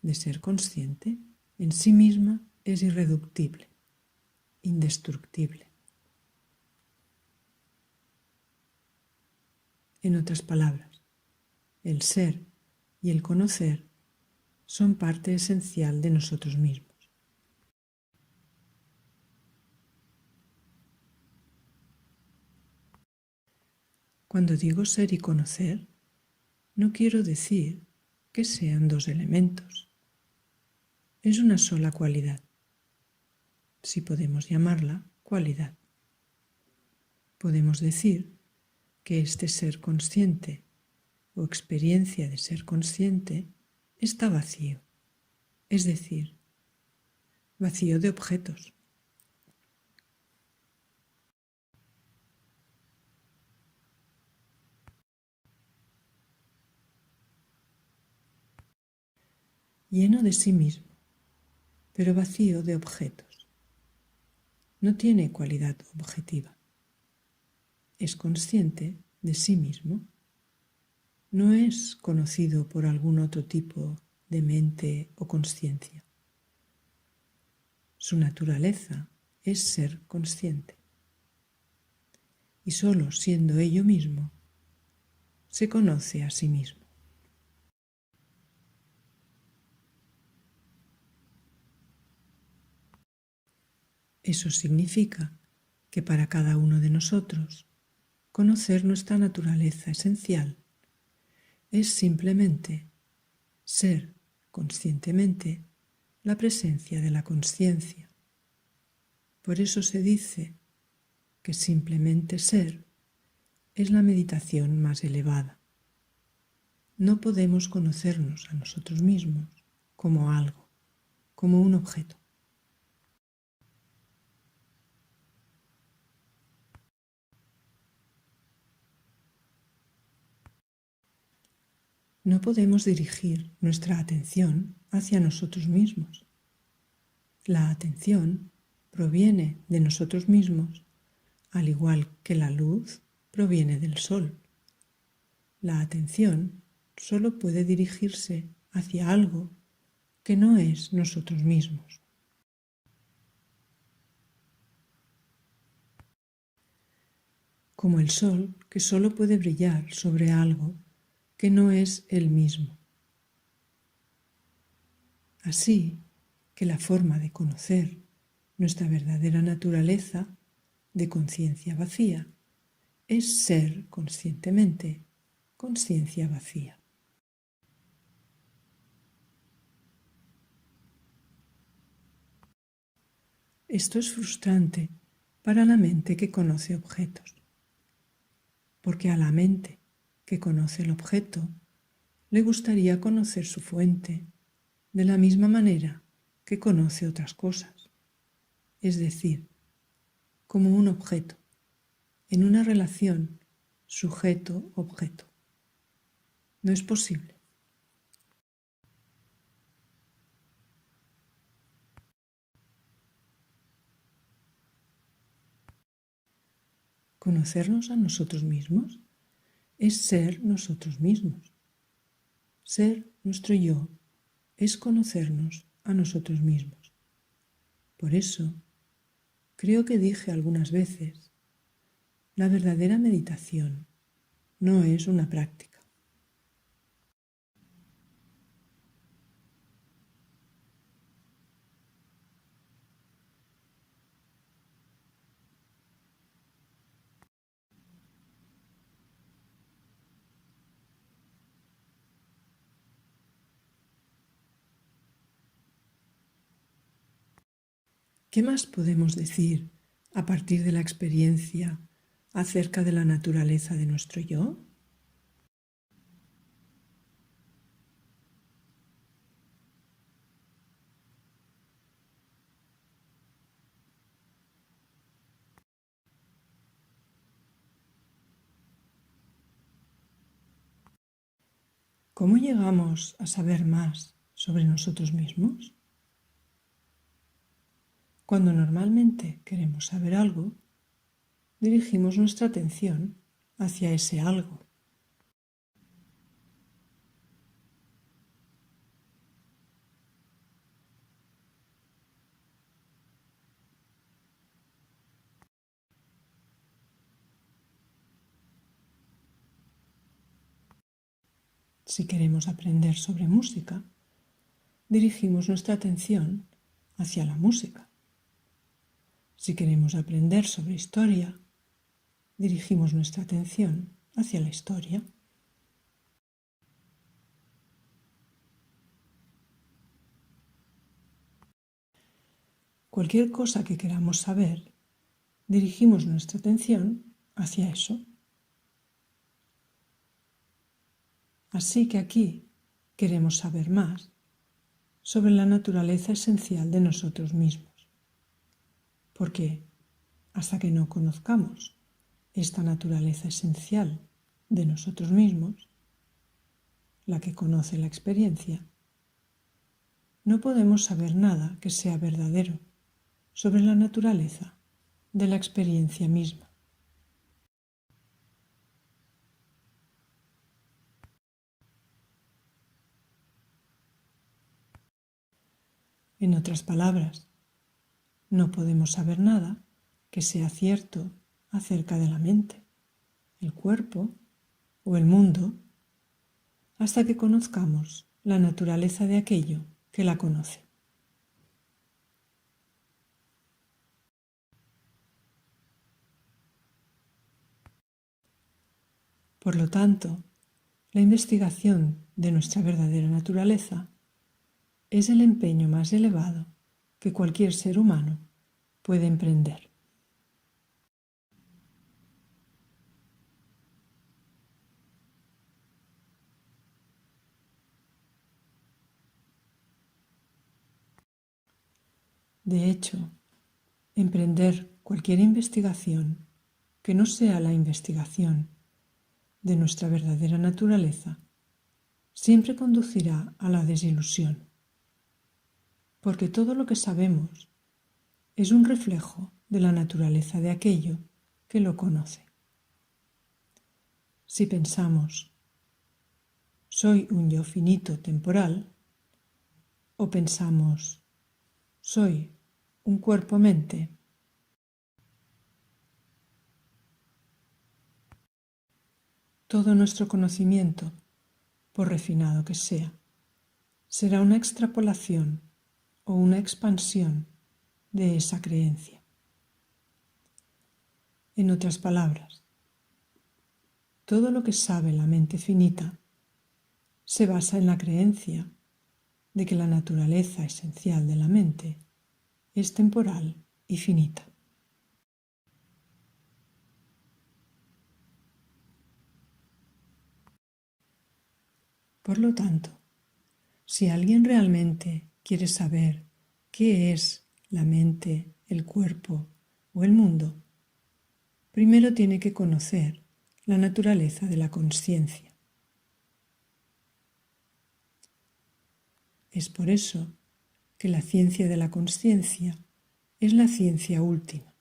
A: de ser consciente en sí misma es irreductible, indestructible. En otras palabras, el ser y el conocer son parte esencial de nosotros mismos. Cuando digo ser y conocer, no quiero decir que sean dos elementos. Es una sola cualidad, si podemos llamarla cualidad. Podemos decir que este ser consciente o experiencia de ser consciente está vacío, es decir, vacío de objetos. Lleno de sí mismo, pero vacío de objetos. No tiene cualidad objetiva. Es consciente de sí mismo. No es conocido por algún otro tipo de mente o consciencia. Su naturaleza es ser consciente. Y solo siendo ello mismo, se conoce a sí mismo. Eso significa que para cada uno de nosotros, conocer nuestra naturaleza esencial es simplemente ser conscientemente la presencia de la consciencia. Por eso se dice que simplemente ser es la meditación más elevada. No podemos conocernos a nosotros mismos como algo, como un objeto. No podemos dirigir nuestra atención hacia nosotros mismos. La atención proviene de nosotros mismos, al igual que la luz proviene del sol. La atención solo puede dirigirse hacia algo que no es nosotros mismos. Como el sol que solo puede brillar sobre algo que no es él mismo. Así que la forma de conocer nuestra verdadera naturaleza de conciencia vacía es ser conscientemente conciencia vacía. Esto es frustrante para la mente que conoce objetos, porque a la mente que conoce el objeto le gustaría conocer su fuente de la misma manera que conoce otras cosas, es decir, como un objeto, en una relación sujeto-objeto. No es posible. Conocernos a nosotros mismos es ser nosotros mismos. Ser nuestro yo es conocernos a nosotros mismos. Por eso, creo que dije algunas veces, la verdadera meditación no es una práctica. ¿Qué más podemos decir a partir de la experiencia acerca de la naturaleza de nuestro yo? ¿Cómo llegamos a saber más sobre nosotros mismos? Cuando normalmente queremos saber algo, dirigimos nuestra atención hacia ese algo. Si queremos aprender sobre música, dirigimos nuestra atención hacia la música. Si queremos aprender sobre historia, dirigimos nuestra atención hacia la historia. Cualquier cosa que queramos saber, dirigimos nuestra atención hacia eso. Así que aquí queremos saber más sobre la naturaleza esencial de nosotros mismos. Porque hasta que no conozcamos esta naturaleza esencial de nosotros mismos, la que conoce la experiencia, no podemos saber nada que sea verdadero sobre la naturaleza de la experiencia misma. En otras palabras, no podemos saber nada que sea cierto acerca de la mente, el cuerpo o el mundo hasta que conozcamos la naturaleza de aquello que la conoce. Por lo tanto, la investigación de nuestra verdadera naturaleza es el empeño más elevado que cualquier ser humano puede emprender. De hecho, emprender cualquier investigación que no sea la investigación de nuestra verdadera naturaleza siempre conducirá a la desilusión, porque todo lo que sabemos es un reflejo de la naturaleza de aquello que lo conoce. Si pensamos, soy un yo finito temporal, o pensamos, soy un cuerpo-mente, todo nuestro conocimiento, por refinado que sea, será una extrapolación o una expansión de esa creencia. En otras palabras, todo lo que sabe la mente finita se basa en la creencia de que la naturaleza esencial de la mente es temporal y finita. Por lo tanto, si alguien realmente quiere saber qué es la mente, el cuerpo o el mundo, primero tiene que conocer la naturaleza de la consciencia. Es por eso que la ciencia de la consciencia es la ciencia última.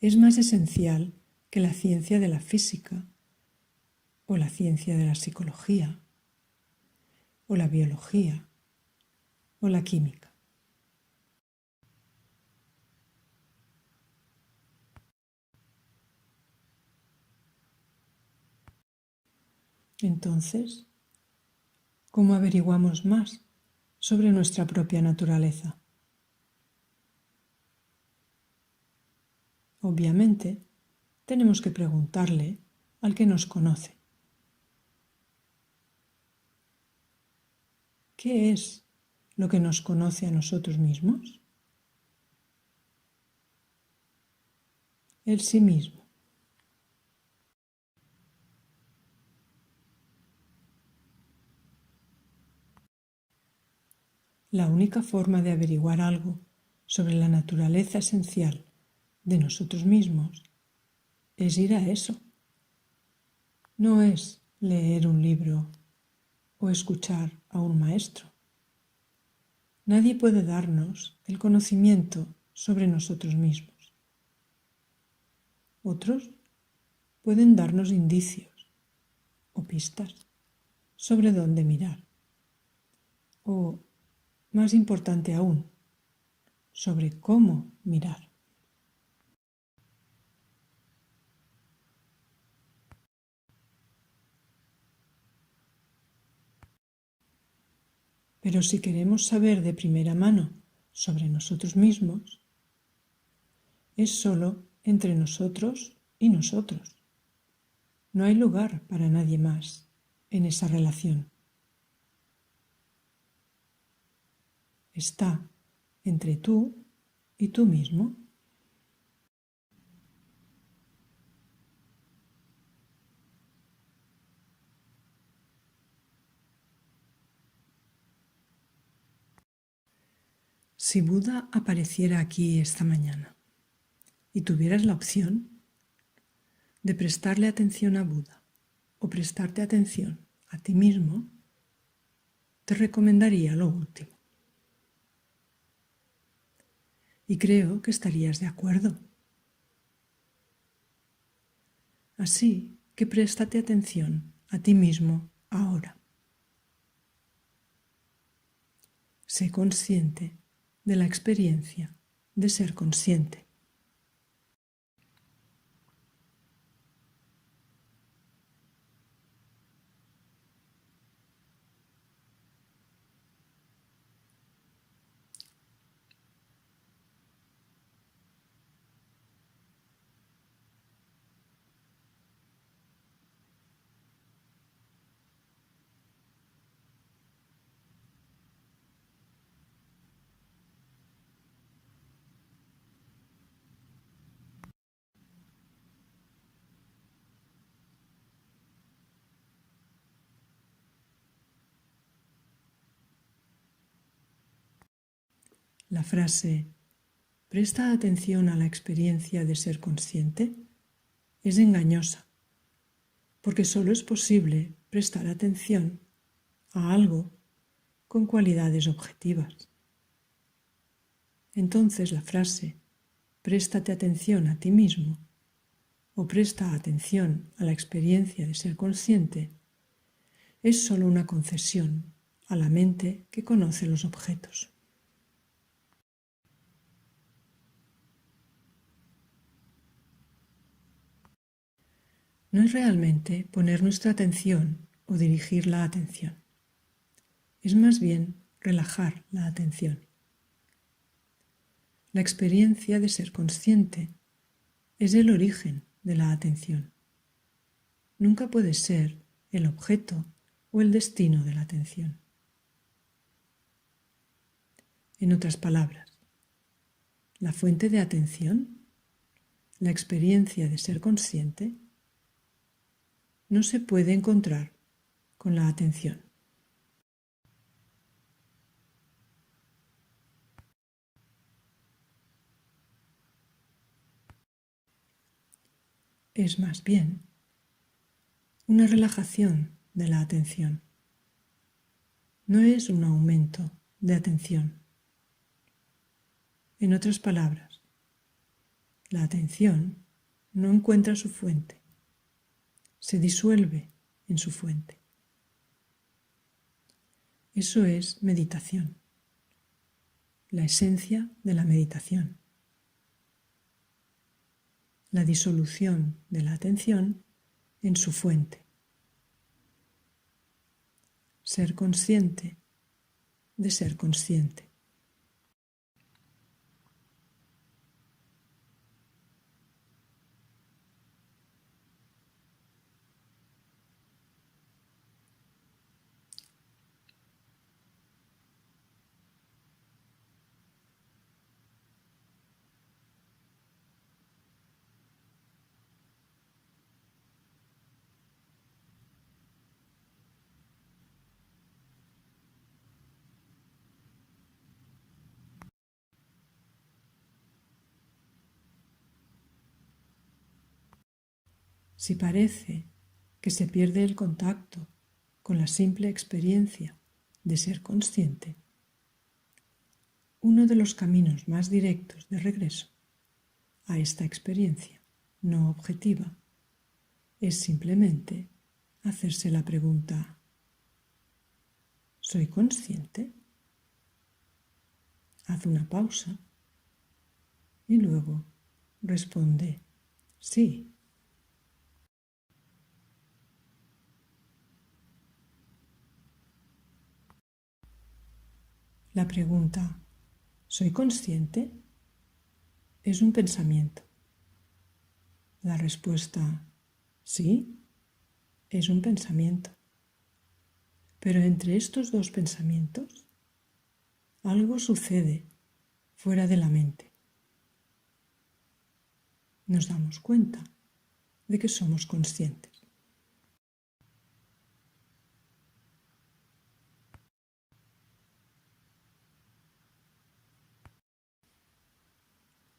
A: Es más esencial que la ciencia de la física o la ciencia de la psicología o la biología o la química. Entonces, ¿cómo averiguamos más sobre nuestra propia naturaleza? Obviamente, tenemos que preguntarle al que nos conoce. ¿Qué es lo que nos conoce a nosotros mismos? El sí mismo. La única forma de averiguar algo sobre la naturaleza esencial de nosotros mismos es ir a eso. No es leer un libro o escuchar a un maestro. Nadie puede darnos el conocimiento sobre nosotros mismos. Otros pueden darnos indicios o pistas sobre dónde mirar. O, más importante aún, sobre cómo mirar. Pero si queremos saber de primera mano sobre nosotros mismos, es solo entre nosotros y nosotros. No hay lugar para nadie más en esa relación. Está entre tú y tú mismo. Si Buda apareciera aquí esta mañana y tuvieras la opción de prestarle atención a Buda o prestarte atención a ti mismo, te recomendaría lo último. Y creo que estarías de acuerdo. Así que préstate atención a ti mismo ahora. Sé consciente de la experiencia de ser consciente. La frase "presta atención a la experiencia de ser consciente" es engañosa, porque solo es posible prestar atención a algo con cualidades objetivas. Entonces la frase "préstate atención a ti mismo" o "presta atención a la experiencia de ser consciente" es solo una concesión a la mente que conoce los objetos. No es realmente poner nuestra atención o dirigir la atención. Es más bien relajar la atención. La experiencia de ser consciente es el origen de la atención. Nunca puede ser el objeto o el destino de la atención. En otras palabras, la fuente de atención, la experiencia de ser consciente, no se puede encontrar con la atención. Es más bien una relajación de la atención. No es un aumento de atención. En otras palabras, la atención no encuentra su fuente, se disuelve en su fuente. Eso es meditación, la esencia de la meditación. La disolución de la atención en su fuente. Ser consciente de ser consciente. Si parece que se pierde el contacto con la simple experiencia de ser consciente, uno de los caminos más directos de regreso a esta experiencia no objetiva es simplemente hacerse la pregunta: ¿soy consciente? Haz una pausa y luego responde sí. La pregunta ¿soy consciente? Es un pensamiento. La respuesta sí es un pensamiento. Pero entre estos dos pensamientos algo sucede fuera de la mente. Nos damos cuenta de que somos conscientes.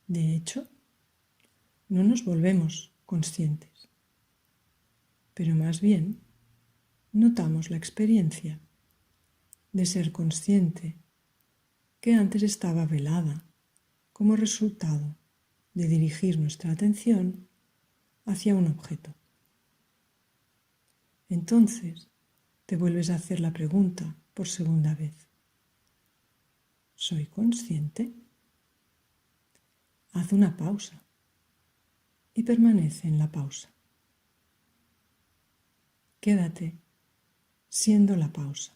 A: De hecho, no nos volvemos conscientes, pero más bien notamos la experiencia de ser consciente que antes estaba velada como resultado de dirigir nuestra atención hacia un objeto. Entonces te vuelves a hacer la pregunta por segunda vez: ¿soy consciente? Haz una pausa y permanece en la pausa. Quédate siendo la pausa.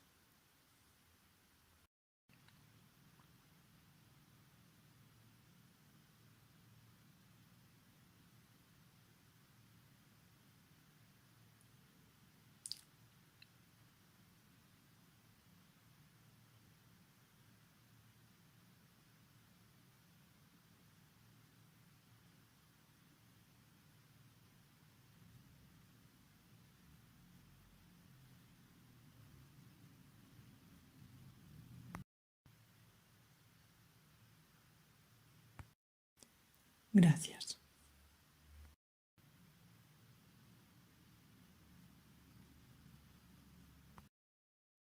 A: Gracias.